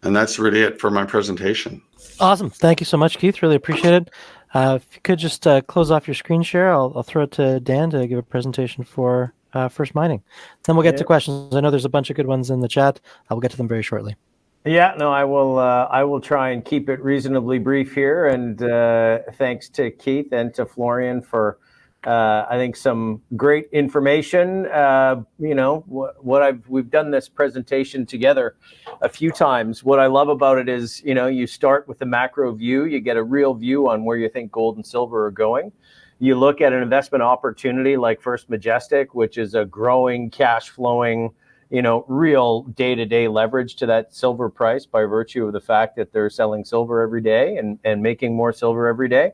[SPEAKER 4] And that's really it for my presentation.
[SPEAKER 1] Awesome. Thank you so much, Keith. Really appreciate it. If you could just close off your screen share, I'll throw it to Dan to give a presentation for First Mining. Then we'll get to questions. I know there's a bunch of good ones in the chat. I will get to them very shortly.
[SPEAKER 2] Yeah, no, I will try and keep it reasonably brief here. And thanks to Keith and to Florian for I think some great information. We've done this presentation together a few times. What I love about it is, you start with the macro view, you get a real view on where you think gold and silver are going. You look at an investment opportunity like First Majestic, which is a growing, cash flowing, real day-to-day leverage to that silver price by virtue of the fact that they're selling silver every day and making more silver every day.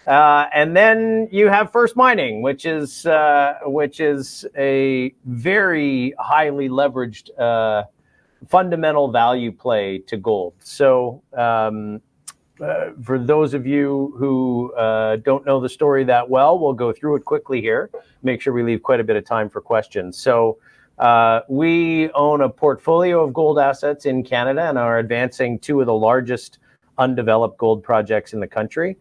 [SPEAKER 2] And then you have First Mining, which is a very highly leveraged fundamental value play to gold. So for those of you who don't know the story that well, we'll go through it quickly here. Make sure we leave quite a bit of time for questions. So we own a portfolio of gold assets in Canada and are advancing two of the largest undeveloped gold projects in the country.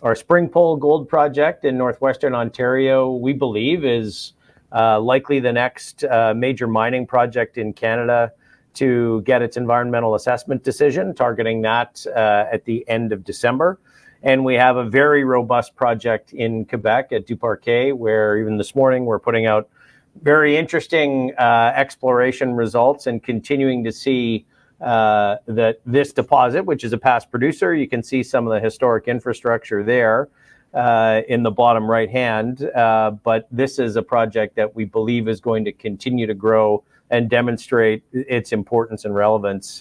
[SPEAKER 2] Our Springpole Gold Project in northwestern Ontario, we believe, is likely the next major mining project in Canada to get its environmental assessment decision, targeting that at the end of December. And we have a very robust project in Quebec at Duparquet, where even this morning we're putting out very interesting exploration results and continuing to see that this deposit, which is a past producer, you can see some of the historic infrastructure there in the bottom right hand. But this is a project that we believe is going to continue to grow and demonstrate its importance and relevance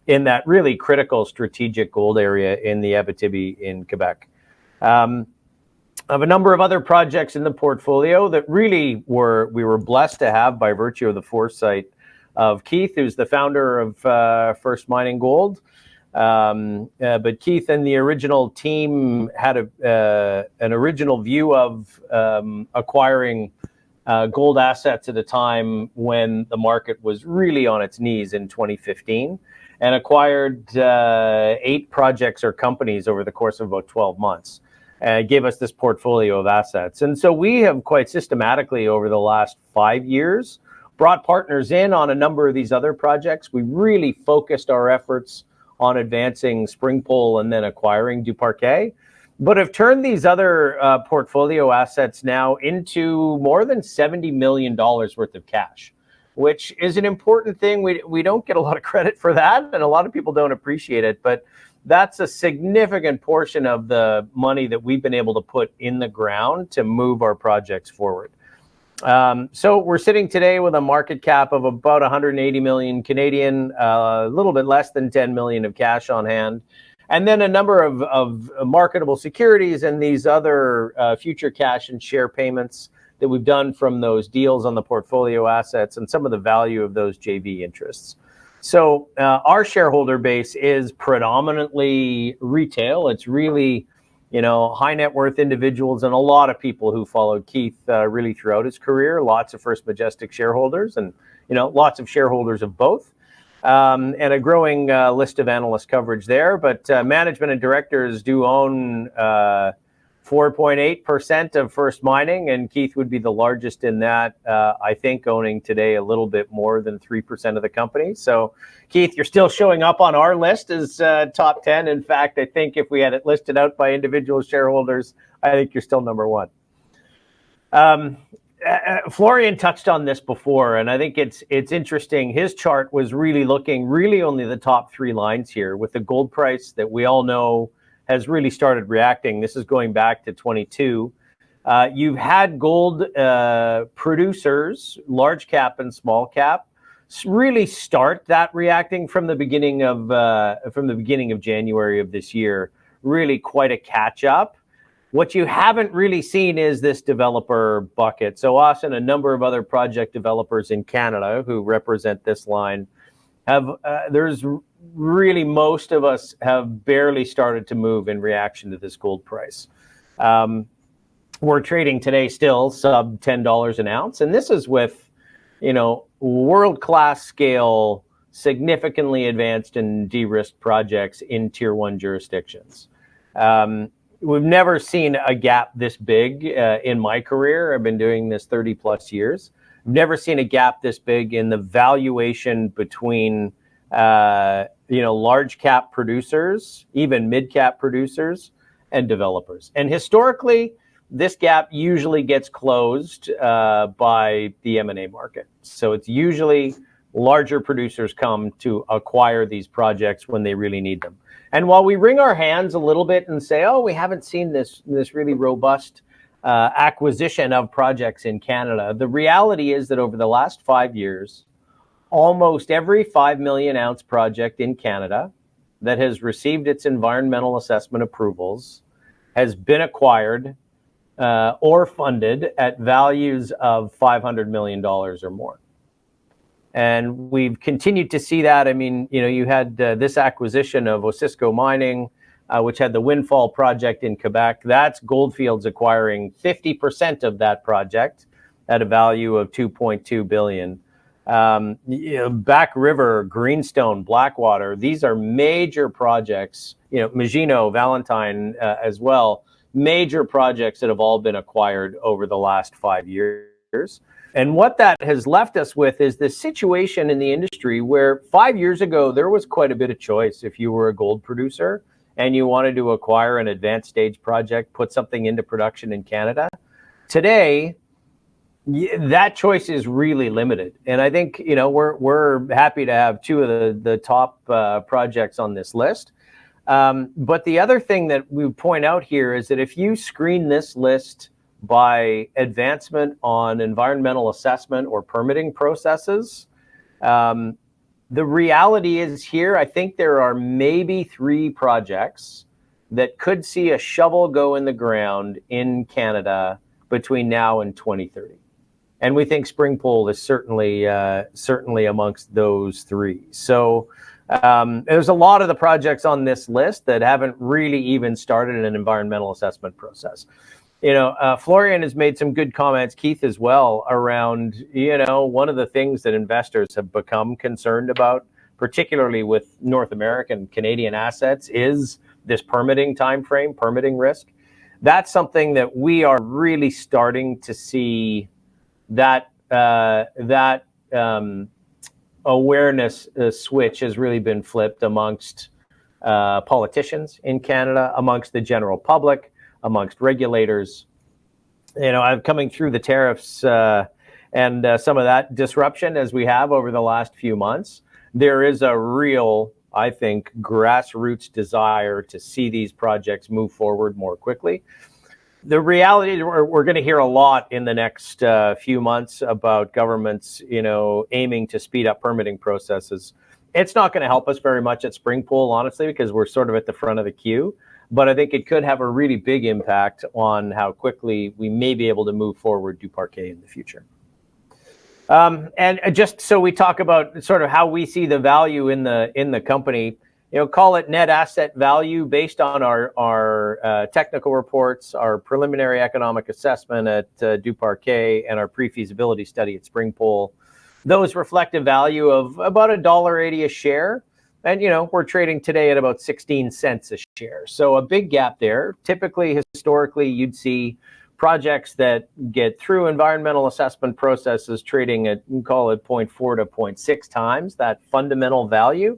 [SPEAKER 2] in that really critical strategic gold area in the Abitibi in Quebec. I have a number of other projects in the portfolio that really we were blessed to have by virtue of the foresight of Keith, who's the founder of First Mining Gold. But Keith and the original team had an original view of acquiring gold assets at a time when the market was really on its knees in 2015, and acquired 8 projects or companies over the course of about 12 months. Gave us this portfolio of assets. And so we have quite systematically over the last 5 years brought partners in on a number of these other projects. We really focused our efforts on advancing Springpole and then acquiring Duparquet, but have turned these other portfolio assets now into more than $70 million worth of cash, which is an important thing. We don't get a lot of credit for that, and a lot of people don't appreciate it, but that's a significant portion of the money that we've been able to put in the ground to move our projects forward. So we're sitting today with a market cap of about 180 million Canadian, a little bit less than 10 million of cash on hand, and then a number of marketable securities and these other future cash and share payments that we've done from those deals on the portfolio assets and some of the value of those JV interests. So our shareholder base is predominantly retail. It's really, high net worth individuals and a lot of people who followed Keith really throughout his career. Lots of First Majestic shareholders and, lots of shareholders of both. And a growing list of analyst coverage there. But management and directors do own 4.8% of First Mining, and Keith would be the largest in that, I think, owning today a little bit more than 3% of the company. So, Keith, you're still showing up on our list as top 10. In fact, I think if we had it listed out by individual shareholders, I think you're still number 1. Florian touched on this before, and I think it's interesting. His chart was really looking only the top 3 lines here, with the gold price that we all know has really started reacting. This is going back to 22. You've had gold producers, large cap and small cap, really start that reacting from the beginning of January of this year. Really quite a catch up. What you haven't really seen is this developer bucket. So us and a number of other project developers in Canada who represent this line have really most of us have barely started to move in reaction to this gold price. We're trading today still sub $10 an ounce, and this is with world-class scale, significantly advanced and de-risked projects in tier 1 jurisdictions. We've never seen a gap this big in my career. I've been doing this 30 plus years. I've never seen a gap this big in the valuation between large cap producers, even mid cap producers, and developers. And historically, this gap usually gets closed by the M&A market. So it's usually larger producers come to acquire these projects when they really need them. And while we wring our hands a little bit and say, oh, we haven't seen this really robust acquisition of projects in Canada, the reality is that over the last 5 years, almost every 5 million ounce project in Canada that has received its environmental assessment approvals has been acquired or funded at values of $500 million or more. And we've continued to see that. I mean, you know, you had this acquisition of Osisko Mining, which had the Windfall project in Quebec. That's Goldfields acquiring 50% of that project at a value of $2.2 billion. You know, Back River, Greenstone, Blackwater, these are major projects, you know, Magino, Valentine as well, major projects that have all been acquired over the last 5 years. And what that has left us with is this situation in the industry where 5 years ago, there was quite a bit of choice if you were a gold producer and you wanted to acquire an advanced stage project, put something into production in Canada. Today, that choice is really limited. And I think, you know, we're happy to have two of the top projects on this list. But the other thing that we point out here is that if you screen this list by advancement on environmental assessment or permitting processes, the reality is here, I think there are maybe 3 projects that could see a shovel go in the ground in Canada between now and 2030. And we think Springpole is certainly amongst those 3. So there's a lot of the projects on this list that haven't really even started an environmental assessment process. You know, Florian has made some good comments, Keith as well, around, you know, one of the things that investors have become concerned about, particularly with North American, Canadian assets, is this permitting timeframe, permitting risk. That's something that we are really starting to see that awareness switch has really been flipped amongst politicians in Canada, amongst the general public, amongst regulators. You know, I'm coming through the tariffs and some of that disruption as we have over the last few months. There is a real, I think, grassroots desire to see these projects move forward more quickly. The reality is we're going to hear a lot in the next few months about governments, you know, aiming to speed up permitting processes. It's not going to help us very much at Springpole, honestly, because we're sort of at the front of the queue. But I think it could have a really big impact on how quickly we may be able to move forward Duparquet in the future. And just so we talk about sort of how we see the value in the company, you know, call it net asset value based on our technical reports, our preliminary economic assessment at Duparquet, and our pre-feasibility study at Springpole. Those reflect a value of about $1.80 a share. And, you know, we're trading today at about 16 cents a share. So a big gap there. Typically, historically, you'd see projects that get through environmental assessment processes trading at, call it 0.4 to 0.6 times that fundamental value.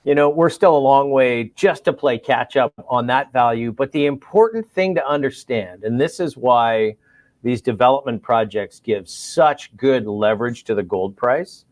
[SPEAKER 2] You know, we're still a long way just to play catch up on that value. But the important thing to understand, and this is why these development projects give such good leverage to the gold price,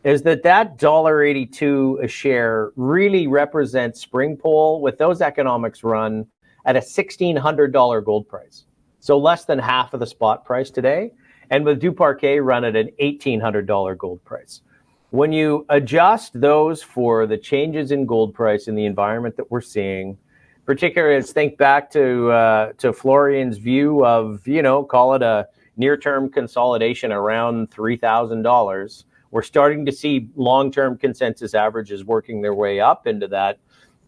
[SPEAKER 2] is that $1.82 a share really represents Springpole with those economics run at a $1,600 gold price. So less than half of the spot price today. And with Duparquet run at an $1,800 gold price. When you adjust those for the changes in gold price in the environment that we're seeing, particularly let's think back to Florian's view of, you know, call it a near-term consolidation around $3,000. We're starting to see long-term consensus averages working their way up into that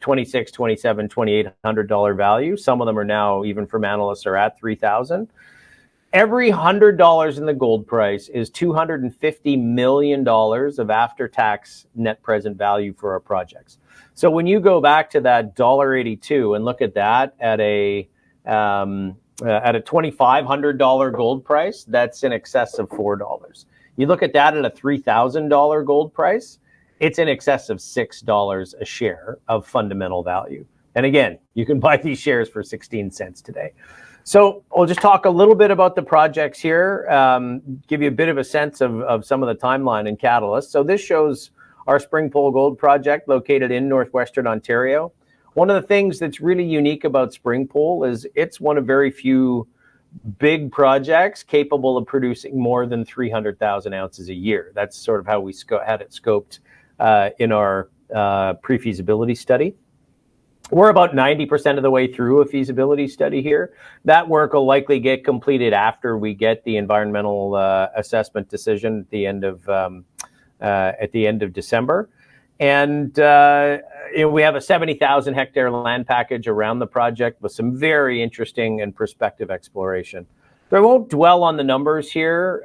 [SPEAKER 2] $2,600, $2,700, $2,800 value. Some of them are now, even from analysts, are at $3,000. Every $100 in the gold price is $250 million of after-tax net present value for our projects. So when you go back to that $1.82 and look at that at a $2,500 gold price, that's in excess of $4. You look at that at a $3,000 gold price, it's in excess of $6 a share of fundamental value. And again, you can buy these shares for 16 cents today. So I'll just talk a little bit about the projects here, give you a bit of a sense of some of the timeline and catalysts. So this shows our Springpole Gold project located in northwestern Ontario. One of the things that's really unique about Springpole is it's one of very few big projects capable of producing more than 300,000 ounces a year. That's sort of how we had it scoped in our pre-feasibility study. We're about 90% of the way through a feasibility study here. That work will likely get completed after we get the environmental assessment decision at the end of December. And we have a 70,000 hectare land package around the project with some very interesting and prospective exploration. So I won't dwell on the numbers here,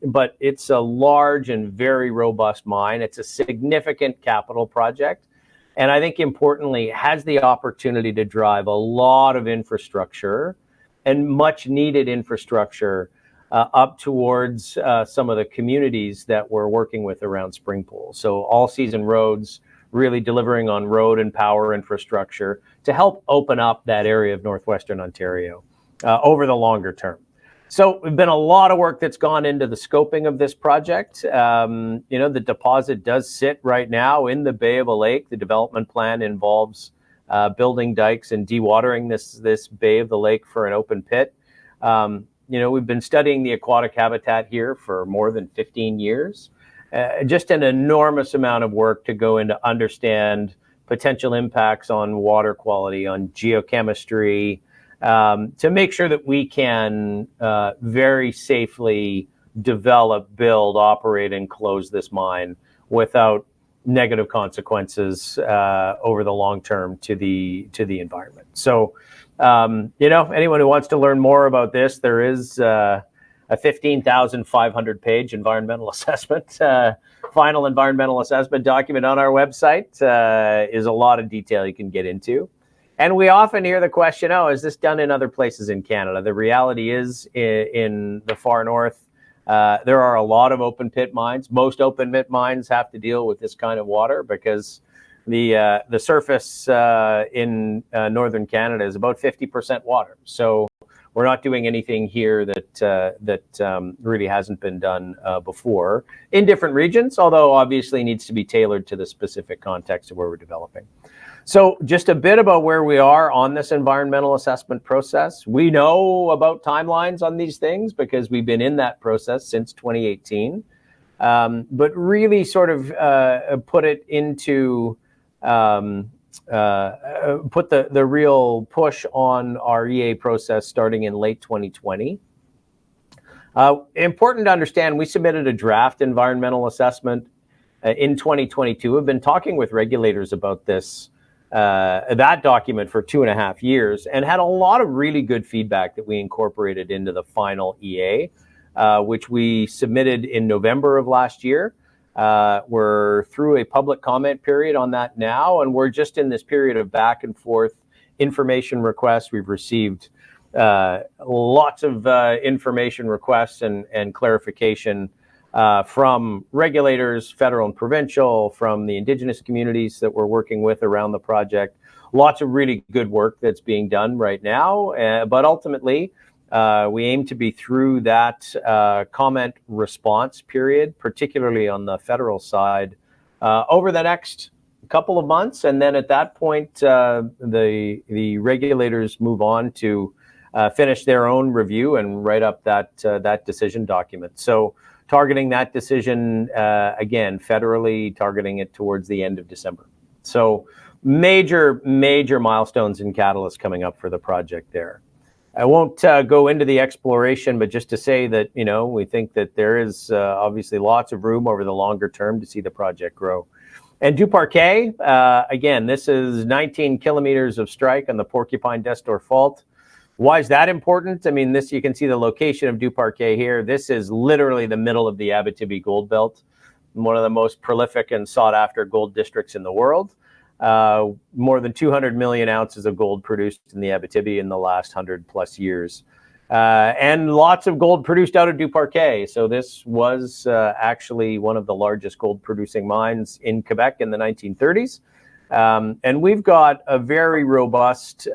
[SPEAKER 2] but it's a large and very robust mine. It's a significant capital project. And I think importantly, has the opportunity to drive a lot of infrastructure and much needed infrastructure up towards some of the communities that we're working with around Springpole. So all season roads, really delivering on road and power infrastructure to help open up that area of Northwestern Ontario over the longer term. So there's been a lot of work that's gone into the scoping of this project. The deposit does sit right now in the Bay of a Lake. The development plan involves building dikes and dewatering this Bay of the Lake for an open pit. We've been studying the aquatic habitat here for more than 15 years. Just an enormous amount of work to go in to understand potential impacts on water quality, on geochemistry, to make sure that we can very safely develop, build, operate, and close this mine without negative consequences over the long term to the environment. So, anyone who wants to learn more about this, there is a 15,500 page environmental assessment, final environmental assessment document on our website. Is a lot of detail you can get into. And we often hear the question, is this done in other places in Canada? The reality is in the far north, there are a lot of open pit mines. Most open pit mines have to deal with this kind of water because the surface in northern Canada is about 50% water. So we're not doing anything here that really hasn't been done before in different regions, although obviously needs to be tailored to the specific context of where we're developing. So just a bit about where we are on this environmental assessment process. We know about timelines on these things because we've been in that process since 2018. But really sort of put it into, put the real push on our EA process starting in late 2020. Important to understand, we submitted a draft environmental assessment in 2022. We've been talking with regulators about this that document for 2.5 years and had a lot of really good feedback that we incorporated into the final EA, which we submitted in November of last year. We're through a public comment period on that now, and we're just in this period of back and forth information requests. We've received lots of information requests and clarification from regulators, federal and provincial, from the Indigenous communities that we're working with around the project. Lots of really good work that's being done right now. But ultimately, we aim to be through that comment response period, particularly on the federal side, over the next couple of months. And then at that point, the regulators move on to finish their own review and write up that decision document. So targeting that decision, again, federally, targeting it towards the end of December. So major milestones and catalysts coming up for the project there. I won't go into the exploration, but just to say that, we think that there is obviously lots of room over the longer term to see the project grow. And Du Parquet, again, this is 19 kilometers of strike on the Porcupine-Destor Fault. Why is that important? I mean, you can see the location of Du Parquet here. This is literally the middle of the Abitibi Gold Belt, one of the most prolific and sought-after gold districts in the world. More than 200 million ounces of gold produced in the Abitibi in the last 100+ years. And lots of gold produced out of Du Parquet. So this was actually one of the largest gold-producing mines in Quebec in the 1930s. And we've got a very robust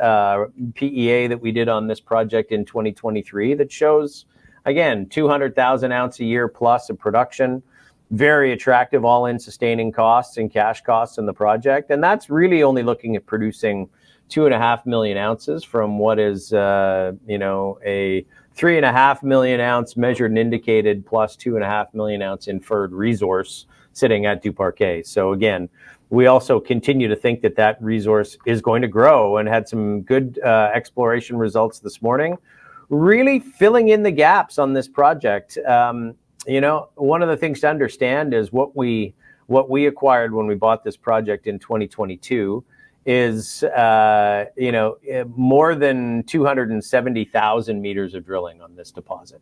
[SPEAKER 2] PEA that we did on this project in 2023 that shows, again, 200,000 ounce a year plus of production, very attractive all-in sustaining costs and cash costs in the project. And that's really only looking at producing 2.5 million ounces from what is, a 3.5 million ounce measured and indicated plus 2.5 million ounce inferred resource sitting at Duparquet. So again, we also continue to think that that resource is going to grow, and had some good exploration results this morning, really filling in the gaps on this project. One of the things to understand is what we acquired when we bought this project in 2022 is more than 270,000 meters of drilling on this deposit.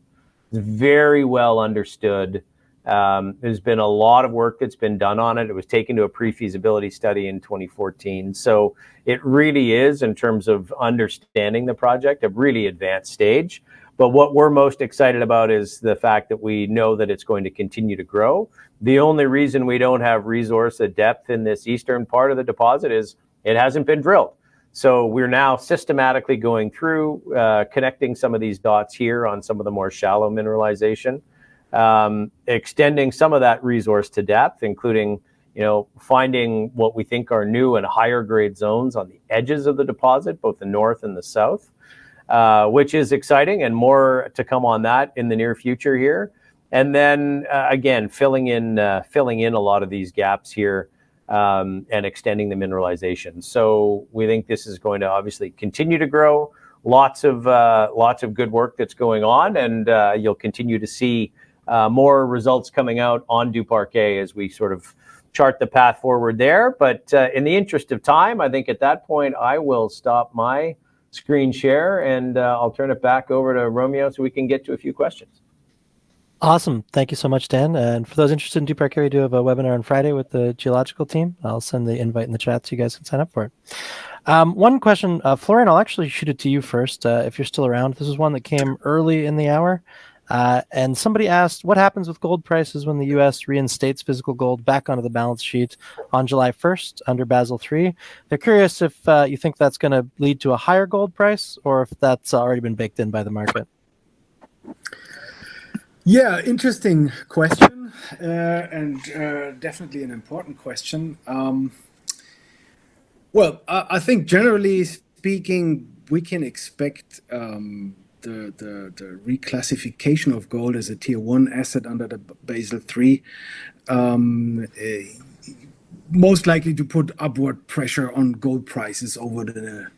[SPEAKER 2] It's very well understood. There's been a lot of work that's been done on it. It was taken to a pre-feasibility study in 2014. So it really is, in terms of understanding the project, a really advanced stage. But what we're most excited about is the fact that we know that it's going to continue to grow. The only reason we don't have resource at depth in this eastern part of the deposit is it hasn't been drilled. So we're now systematically going through, connecting some of these dots here on some of the more shallow mineralization, extending some of that resource to depth, including, finding what we think are new and higher grade zones on the edges of the deposit, both the north and the south, which is exciting, and more to come on that in the near future here. And then again, filling in a lot of these gaps here, and extending the mineralization. So we think this is going to obviously continue to grow. Lots of good work that's going on, and you'll continue to see more results coming out on Duparquet as we sort of chart the path forward there. But in the interest of time, I think at that point I will stop my screen share, and I'll turn it back over to Romeo so we can get to a few questions.
[SPEAKER 1] Awesome. Thank you so much, Dan. And for those interested in Duparquet, we do have a webinar on Friday with the geological team. I'll send the invite in the chat so you guys can sign up for it. One question, Florian, I'll actually shoot it to you first, if you're still around. This is one that came early in the hour. And somebody asked, what happens with gold prices when the U.S. reinstates physical gold back onto the balance sheet on July 1st under Basel III? They're curious if you think that's going to lead to a higher gold price, or if that's already been baked in by the market.
[SPEAKER 3] Yeah, interesting question, and definitely an important question. Well, I think generally speaking, we can expect the reclassification of gold as a tier 1 asset under the Basel III most likely to put upward pressure on gold prices over the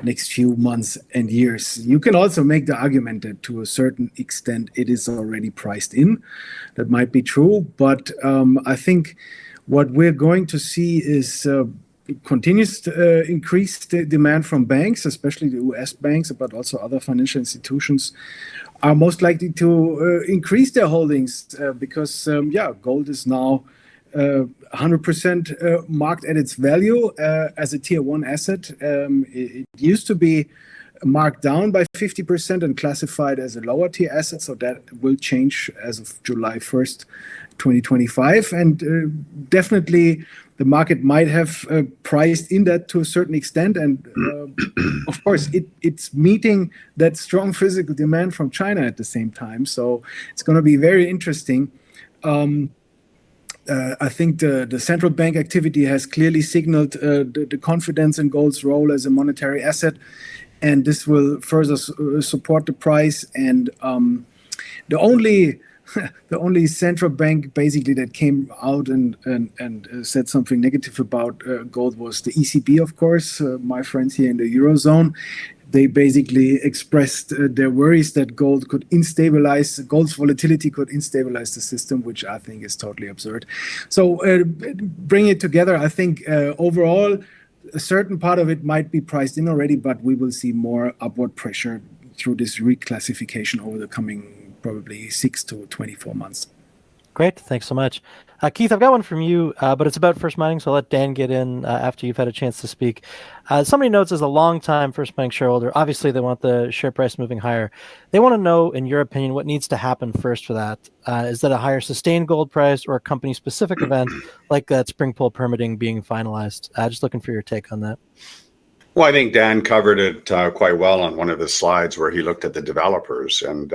[SPEAKER 3] next few months and years. You can also make the argument that to a certain extent it is already priced in. That might be true, but I think what we're going to see is continuous increased demand from banks, especially the US banks, but also other financial institutions are most likely to increase their holdings because, gold is now 100% marked at its value as a tier 1 asset. It used to be marked down by 50% and classified as a lower tier asset, so that will change as of July 1st, 2025. And definitely the market might have priced in that to a certain extent. And of course, it's meeting that strong physical demand from China at the same time. So it's going to be very interesting. I think the central bank activity has clearly signaled the confidence in gold's role as a monetary asset, and this will further support the price. And the only central bank basically that came out and said something negative about gold was the ECB, of course, my friends here in the Eurozone. They basically expressed their worries that gold's volatility could instabilize the system, which I think is totally absurd. So bring it together, I think overall, a certain part of it might be priced in already, but we will see more upward pressure through this reclassification over the coming probably 6 to 24 months.
[SPEAKER 1] Great. Thanks so much. Keith, I've got one from you, but it's about First Mining, so I'll let Dan get in after you've had a chance to speak. Somebody notes as a long-time First Mining shareholder, obviously they want the share price moving higher. They want to know, in your opinion, what needs to happen first for that. Is that a higher sustained gold price or a company-specific event like that spring pull permitting being finalized? Just looking for your take on that.
[SPEAKER 4] Well, I think Dan covered it quite well on one of his slides where he looked at the developers, and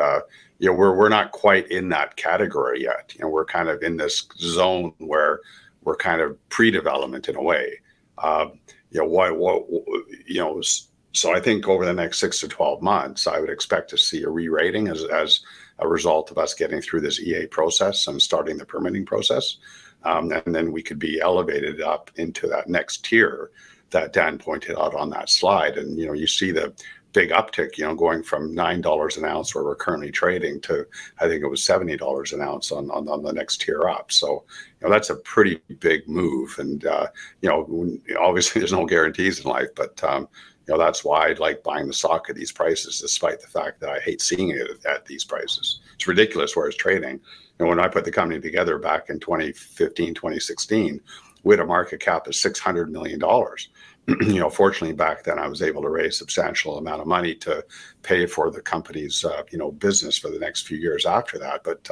[SPEAKER 4] we're not quite in that category yet. We're kind of in this zone where we're kind of pre-development in a way. So I think over the next 6 to 12 months, I would expect to see a re-rating as a result of us getting through this EA process and starting the permitting process. And then we could be elevated up into that next tier that Dan pointed out on that slide. And, you see the big uptick, going from $9 an ounce where we're currently trading to, I think it was $70 an ounce on the next tier up. So, that's a pretty big move. And, obviously there's no guarantees in life, but, that's why I like buying the stock at these prices, despite the fact that I hate seeing it at these prices. It's ridiculous where it's trading. When I put the company together back in 2015, 2016, we had a market cap of $600 million. Fortunately, back then I was able to raise a substantial amount of money to pay for the company's, business for the next few years after that. But,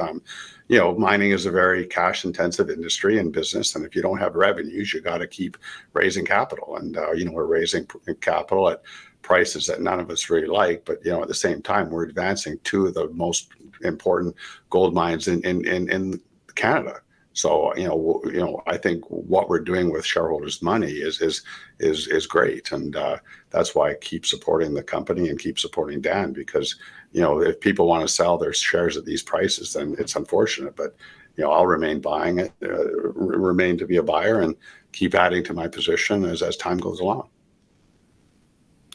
[SPEAKER 4] mining is a very cash intensive industry and business. And if you don't have revenues, you got to keep raising capital. And, we're raising capital at prices that none of us really like. But, at the same time, we're advancing two of the most important gold mines in Canada. So, I think what we're doing with shareholders' money is great. And that's why I keep supporting the company and keep supporting Dan, because, if people want to sell their shares at these prices, then it's unfortunate. But, I'll remain buying it, remain to be a buyer and keep adding to my position as time goes along.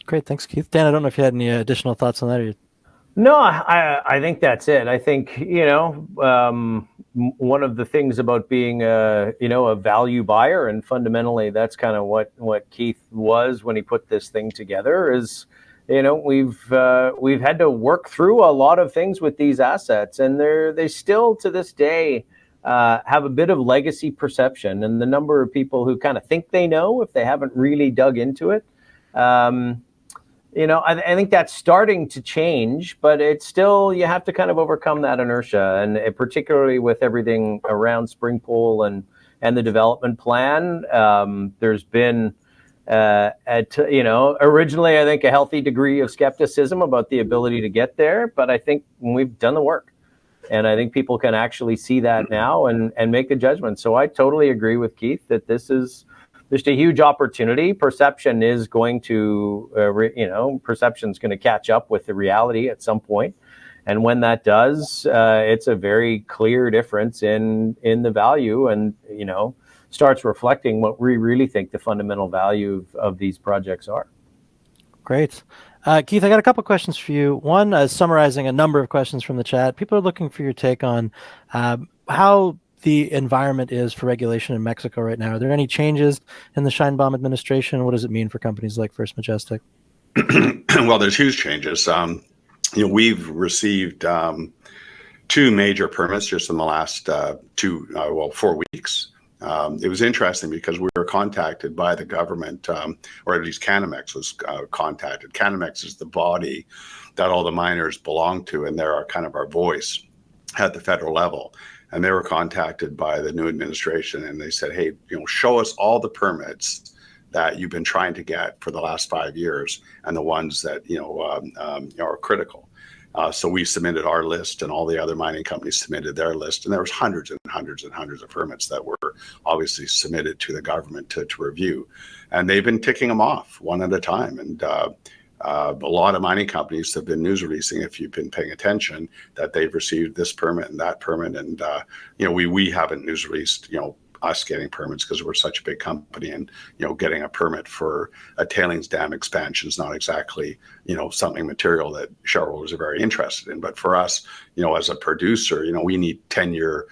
[SPEAKER 1] Great. Thanks, Keith. Dan, I don't know if you had any additional thoughts on that. Or
[SPEAKER 2] No, I think that's it. I think, one of the things about being a value buyer, and fundamentally that's kind of what Keith was when he put this thing together, is, we've had to work through a lot of things with these assets, and they still to this day have a bit of legacy perception, and the number of people who kind of think they know if they haven't really dug into it. I think that's starting to change, but it's still, you have to kind of overcome that inertia, and particularly with everything around Springpole and the development plan. There's been, originally, I think a healthy degree of skepticism about the ability to get there, but I think we've done the work, and I think people can actually see that now and make a judgment. So I totally agree with Keith that this is just a huge opportunity. Perception is going to, perception's going to catch up with the reality at some point. And when that does, it's a very clear difference in the value, and, starts reflecting what we really think the fundamental value of these projects are.
[SPEAKER 1] Great. Keith, I got a couple questions for you. One, summarizing a number of questions from the chat. People are looking for your take on how the environment is for regulation in Mexico right now. Are there any changes in the Sheinbaum administration? What does it mean for companies like First Majestic?
[SPEAKER 4] Well, there's huge changes. We've received two major permits just in the last 4 weeks. It was interesting because we were contacted by the government, or at least Canamex was contacted. Canamex is the body that all the miners belong to, and they're kind of our voice at the federal level. And they were contacted by the new administration, and they said, hey, show us all the permits that you've been trying to get for the last 5 years and the ones that, are critical. So we submitted our list, and all the other mining companies submitted their list. And there was hundreds and hundreds and hundreds of permits that were obviously submitted to the government to review. And they've been ticking them off one at a time. And a lot of mining companies have been news releasing, if you've been paying attention, that they've received this permit and that permit. And, we haven't news released, us getting permits because we're such a big company, and, getting a permit for a tailings dam expansion is not exactly, something material that shareholders are very interested in. But for us, as a producer, we need 10-year,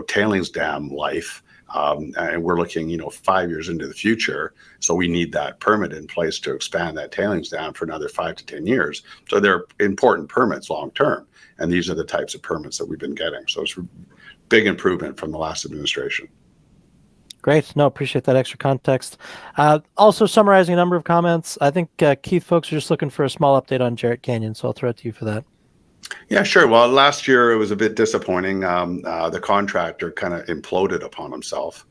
[SPEAKER 4] tailings dam life. And we're looking, 5 years into the future. So we need that permit in place to expand that tailings dam for another 5 to 10 years. So they're important permits long term. And these are the types of permits that we've been getting. So it's a big improvement from the last administration.
[SPEAKER 1] Great. No, appreciate that extra context. Also summarizing a number of comments. I think, Keith, folks are just looking for a small update on Jarrett Canyon. So I'll throw it to you for that.
[SPEAKER 4] Yeah, sure. Well, last year it was a bit disappointing. The contractor kind of imploded upon himself.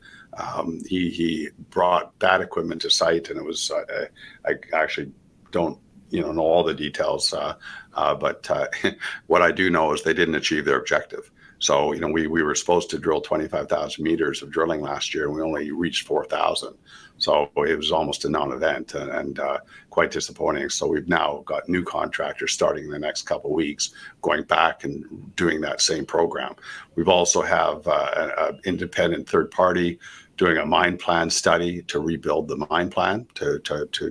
[SPEAKER 4] He brought bad equipment to site, and it was, I actually don't know all the details, but what I do know is they didn't achieve their objective. So, we were supposed to drill 25,000 meters of drilling last year, and we only reached 4,000. So it was almost a non-event and quite disappointing. So we've now got new contractors starting in the next couple of weeks, going back and doing that same program. We've also have an independent third party doing a mine plan study to rebuild the mine plan to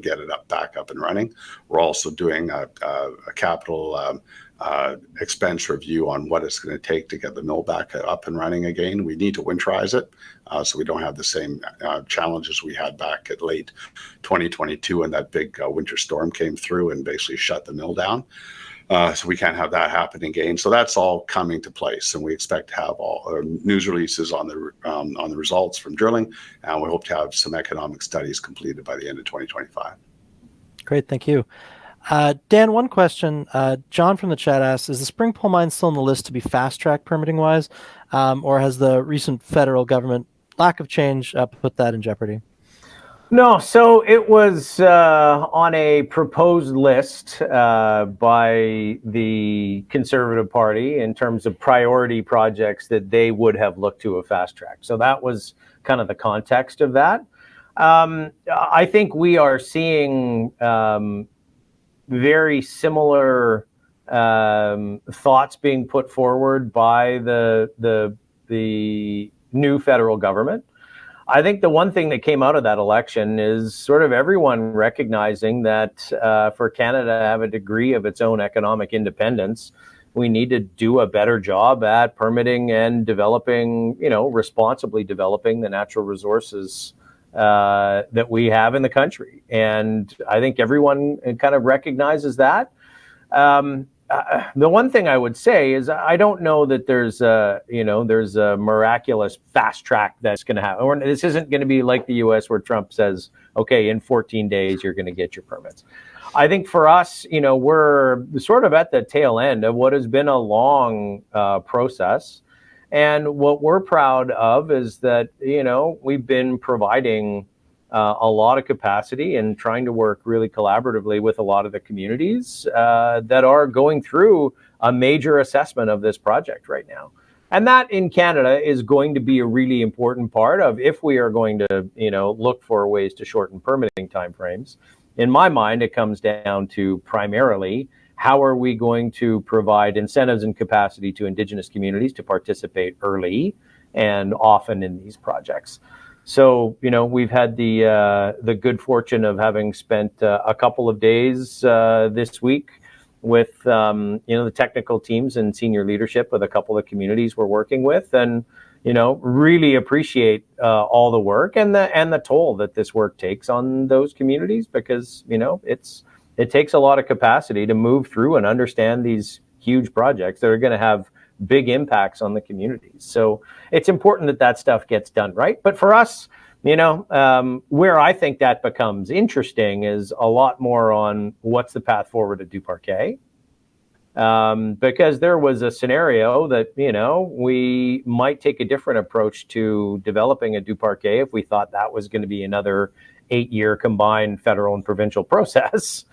[SPEAKER 4] get it back up and running. We're also doing a capital expense review on what it's going to take to get the mill back up and running again. We need to winterize it so we don't have the same challenges we had back at late 2022 when that big winter storm came through and basically shut the mill down. So we can't have that happen again. So that's all coming to place, and we expect to have all news releases on the results from drilling, and we hope to have some economic studies completed by the end of 2025.
[SPEAKER 1] Great, thank you. Dan, one question. John from the chat asks, is the Spring Pole mine still on the list to be fast-tracked permitting-wise, or has the recent federal government lack of change put that in jeopardy?
[SPEAKER 2] No, so it was on a proposed list by the Conservative Party in terms of priority projects that they would have looked to a fast track. So that was kind of the context of that. I think we are seeing very similar thoughts being put forward by the new federal government. I think the one thing that came out of that election is sort of everyone recognizing that for Canada to have a degree of its own economic independence, we need to do a better job at permitting and developing, responsibly developing the natural resources that we have in the country. And I think everyone kind of recognizes that. The one thing I would say is I don't know that there's a miraculous fast track that's going to happen. Or this isn't going to be like the U.S. where Trump says, okay, in 14 days, you're going to get your permits. I think for us, we're sort of at the tail end of what has been a long process. And what we're proud of is that, we've been providing a lot of capacity and trying to work really collaboratively with a lot of the communities that are going through a major assessment of this project right now. And that in Canada is going to be a really important part of if we are going to, look for ways to shorten permitting timeframes. In my mind, it comes down to primarily how are we going to provide incentives and capacity to Indigenous communities to participate early and often in these projects. So, we've had the good fortune of having spent a couple of days this week with, the technical teams and senior leadership of a couple of communities we're working with, and, really appreciate all the work and the toll that this work takes on those communities, because, it takes a lot of capacity to move through and understand these huge projects that are going to have big impacts on the communities. So it's important that stuff gets done right. But for us, where I think that becomes interesting is a lot more on what's the path forward at Duparquet. Because there was a scenario that, we might take a different approach to developing a Duparquet if we thought that was going to be another 8-year combined federal and provincial process.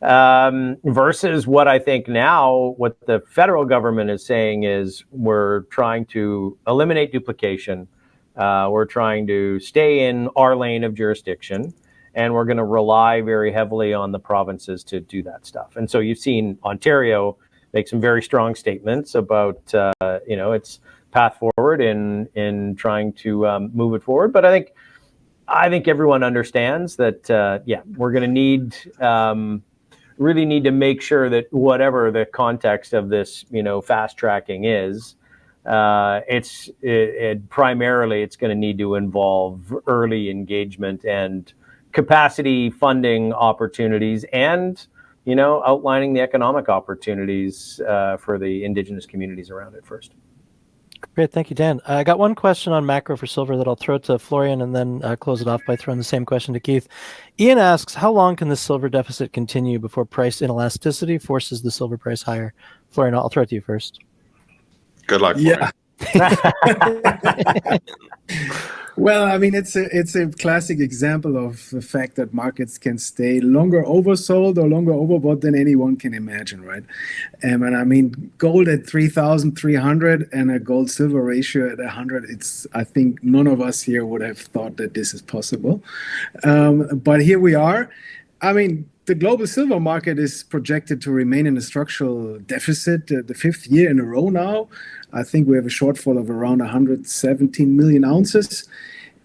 [SPEAKER 2] Versus what I think now, what the federal government is saying is we're trying to eliminate duplication. We're trying to stay in our lane of jurisdiction, and we're going to rely very heavily on the provinces to do that stuff. And so you've seen Ontario make some very strong statements about, its path forward in trying to move it forward. But I think everyone understands that, we're going to need really need to make sure that whatever the context of this, fast tracking is, primarily it's going to need to involve early engagement and capacity funding opportunities and, outlining the economic opportunities for the Indigenous communities around it first.
[SPEAKER 1] Great, thank you, Dan. I got one question on macro for silver that I'll throw to Florian and then close it off by throwing the same question to Keith. Ian asks, how long can the silver deficit continue before price inelasticity forces the silver price higher? Florian, I'll throw it to you first.
[SPEAKER 4] Good luck.
[SPEAKER 3] Yeah. Well, I mean, it's a classic example of the fact that markets can stay longer oversold or longer overbought than anyone can imagine, right? And I mean, gold at 3,300 and a gold silver ratio at 100. I think none of us here would have thought that this is possible. But here we are. I mean, the global silver market is projected to remain in a structural deficit the fifth year in a row now. I think we have a shortfall of around 117 million ounces.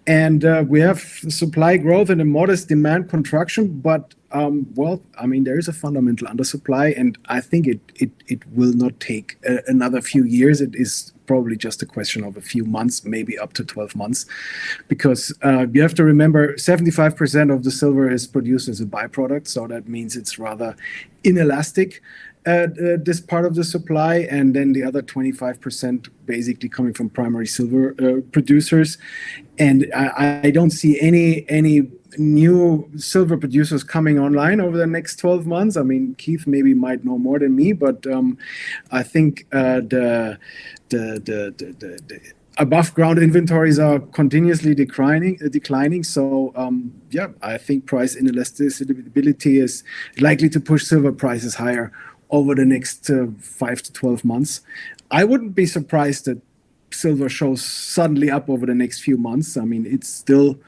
[SPEAKER 3] And we have supply growth and a modest demand contraction. But, well, I mean, there is a fundamental undersupply. And I think it will not take another few years. It is probably just a question of a few months, maybe up to 12 months. Because you have to remember, 75% of the silver is produced as a byproduct. So that means it's rather inelastic. This part of the supply, and then the other 25% basically coming from primary silver producers. And I don't see any new silver producers coming online over the next 12 months. I mean, Keith maybe might know more than me, but I think the above ground inventories are continuously declining. So yeah, I think price inelasticity is likely to push silver prices higher over the next 5 to 12 months. I wouldn't be surprised that silver shows suddenly up over the next few months. I mean, it's still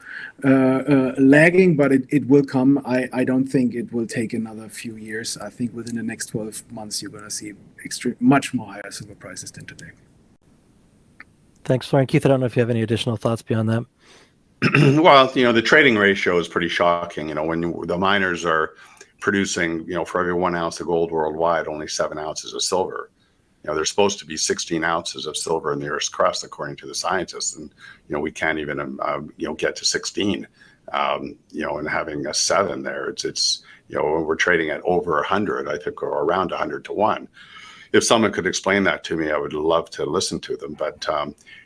[SPEAKER 3] lagging, but it will come. I don't think it will take another few years. I think within the next 12 months, you're going to see much more higher silver prices than today.
[SPEAKER 1] Thanks, Florian. Keith, I don't know if you have any additional thoughts beyond that.
[SPEAKER 4] Well, you know, the trading ratio is pretty shocking. You know, when the miners are producing, you know, for every 1 ounce of gold worldwide, only 7 ounces of silver. You know, there's supposed to be 16 ounces of silver in the Earth's crust, according to the scientists, and you know, we can't even you know, get to 16. You know, and having a 7 there, it's you know, we're trading at over 100, I think, or around 100 to 1. If someone could explain that to me, I would love to listen to them. But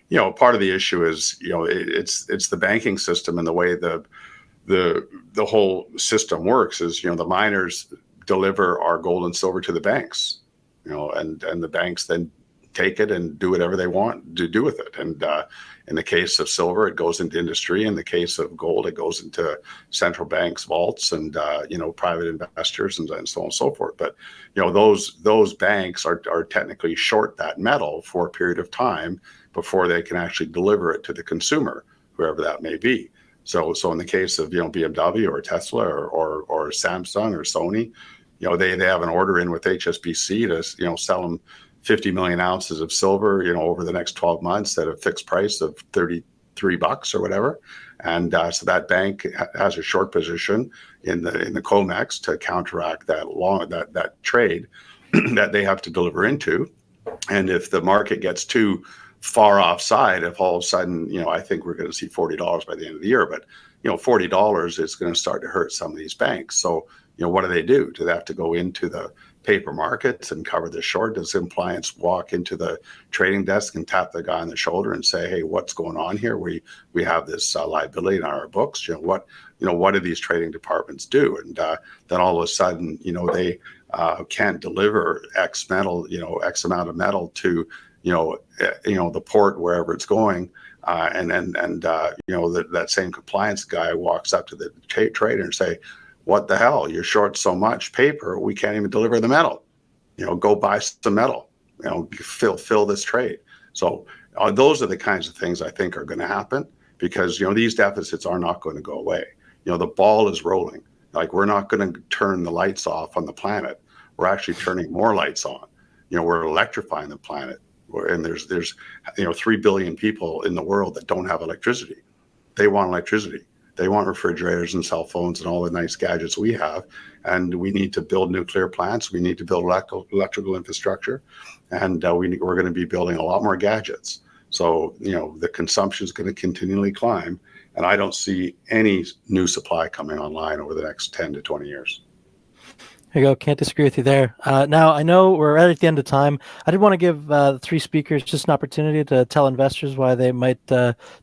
[SPEAKER 4] you know, part of the issue is, you know, it's the banking system and the way the whole system works is, you know, the miners deliver our gold and silver to the banks, you know, and the banks then take it and do whatever they want to do with it. And in the case of silver, it goes into industry. In the case of gold, it goes into central banks' vaults and you know, private investors and so on and so forth. But you know, those banks are technically short that metal for a period of time before they can actually deliver it to the consumer, whoever that may be. So in the case of, you know, BMW or Tesla or Samsung or Sony, you know, they have an order in with HSBC to, you know, sell them 50 million ounces of silver, you know, over the next 12 months at a fixed price of $33 or whatever. And so that bank has a short position in the COMEX to counteract that trade that they have to deliver into. And if the market gets too far offside, if all of a sudden, you know, I think we're going to see $40 by the end of the year, but you know, $40 is going to start to hurt some of these banks. So, you know, what do? Do they have to go into the paper markets and cover the short? Does compliance walk into the trading desk and tap the guy on the shoulder and say, hey, what's going on here? We have this liability in our books. You know, what do these trading departments do? And then all of a sudden, you know, they can't deliver X amount of metal to, you know, the port wherever it's going, and you know, that same compliance guy walks up to the trader and say, what the hell? You're short so much paper, we can't even deliver the metal. You know, go buy some metal. You know, fill this trade. So those are the kinds of things I think are going to happen because, you know, these deficits are not going to go away. You know, the ball is rolling. Like, we're not going to turn the lights off on the planet. We're actually turning more lights on. You know, we're electrifying the planet. And there's you know, 3 billion people in the world that don't have electricity. They want electricity. They want refrigerators and cell phones and all the nice gadgets we have. And we need to build nuclear plants. We need to build electrical infrastructure. And we're going to be building a lot more gadgets. So, you know, the consumption is going to continually climb. And I don't see any new supply coming online over the next 10 to 20 years.
[SPEAKER 1] There you go. Can't disagree with you there. Now, I know we're right at the end of time. I did want to give the 3 speakers just an opportunity to tell investors why they might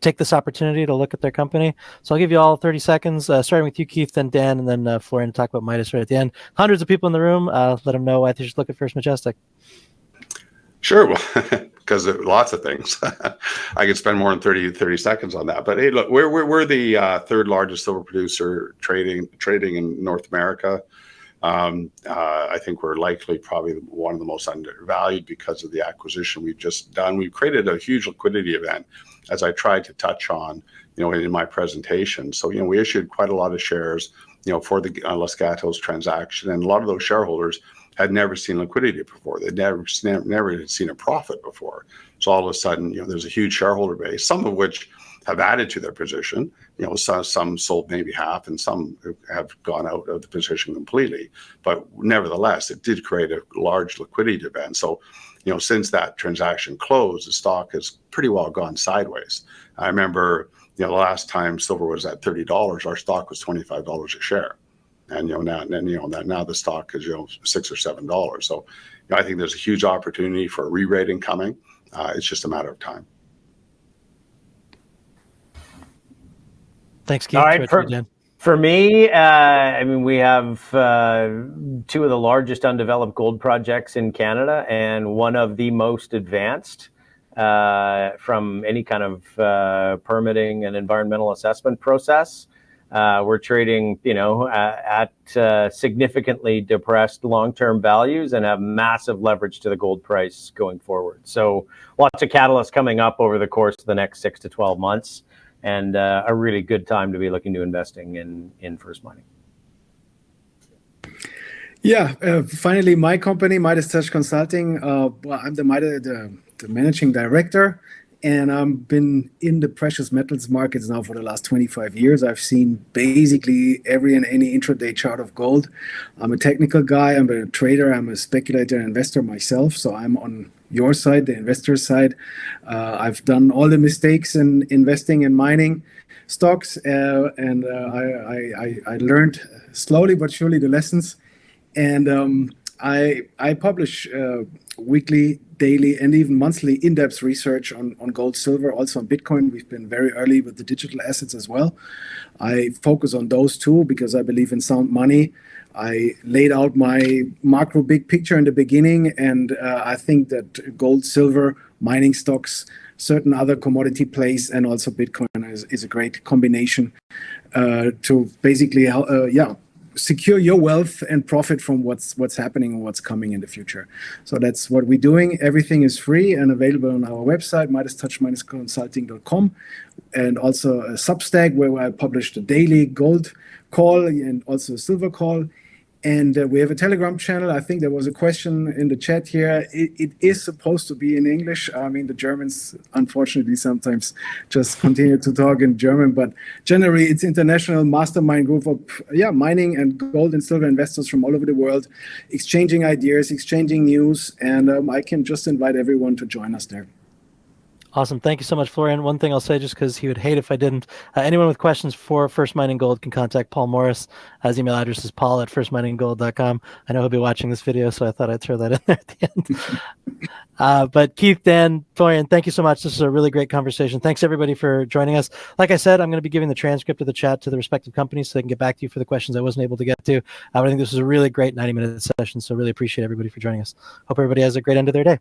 [SPEAKER 1] take this opportunity to look at their company. So I'll give you all 30 seconds, starting with you, Keith, then Dan, and then Florian to talk about Midas right at the end. Hundreds of people in the room. Let them know why they should look at First Majestic.
[SPEAKER 4] Sure. Well, because lots of things. I could spend more than 30 seconds on that. But hey, look, we're the third largest silver producer trading in North America. I think we're likely probably one of the most undervalued because of the acquisition we've just done. We've created a huge liquidity event, as I tried to touch on, in my presentation. So, we issued quite a lot of shares, for the Los Gatos transaction, and a lot of those shareholders had never seen liquidity before. They'd never had seen a profit before. So all of a sudden, there's a huge shareholder base, some of which have added to their position. Some sold maybe half, and some have gone out of the position completely. But nevertheless, it did create a large liquidity event. So, since that transaction closed, the stock has pretty well gone sideways. I remember, the last time silver was at $30, our stock was $25 a share. And now the stock is $6 or $7. So I think there's a huge opportunity for a re-rating coming. It's just a matter of time.
[SPEAKER 1] Thanks, Keith.
[SPEAKER 2] All right, for me, we have two of the largest undeveloped gold projects in Canada, and one of the most advanced from any kind of permitting and environmental assessment process. We're trading, at significantly depressed long-term values and have massive leverage to the gold price going forward. So lots of catalysts coming up over the course of the next 6 to 12 months, and a really good time to be looking to investing in First Mining.
[SPEAKER 3] Yeah, finally, my company, Majestic Consulting. I'm the managing director. And I've been in the precious metals markets now for the last 25 years. I've seen basically every and any intraday chart of gold. I'm a technical guy. I'm a trader. I'm a speculator and investor myself. So I'm on your side, the investor side. I've done all the mistakes in investing in mining stocks. And I learned slowly but surely the lessons. And I publish weekly, daily, and even monthly in-depth research on gold, silver, also on Bitcoin. We've been very early with the digital assets as well. I focus on those two because I believe in sound money. I laid out my macro big picture in the beginning, and I think that gold, silver, mining stocks, certain other commodity plays, and also Bitcoin is a great combination to basically secure your wealth and profit from what's happening and what's coming in the future. So that's what we're doing. Everything is free and available on our website, MidasTouch-consulting.com, and also a Substack where I publish the daily gold call and also a silver call. And we have a Telegram channel. I think there was a question in the chat here. It is supposed to be in English. The Germans, unfortunately, sometimes just continue to talk in German. But generally, it's international mastermind group of mining and gold and silver investors from all over the world, exchanging ideas, exchanging news. And I can just invite everyone to join us there.
[SPEAKER 1] Awesome. Thank you so much, Florian. One thing I'll say, just because he would hate if I didn't, anyone with questions for First Mining Gold can contact Paul Morris. His email address is paul@firstmininggold.com. I know he'll be watching this video, so I thought I'd throw that in there at the end. But Keith, Dan, Florian, thank you so much. This is a really great conversation. Thanks, everybody, for joining us. Like I said, I'm going to be giving the transcript of the chat to the respective companies so they can get back to you for the questions I wasn't able to get to. But I think this was a really great 90-minute session, so really appreciate everybody for joining us. Hope everybody has a great end of their day.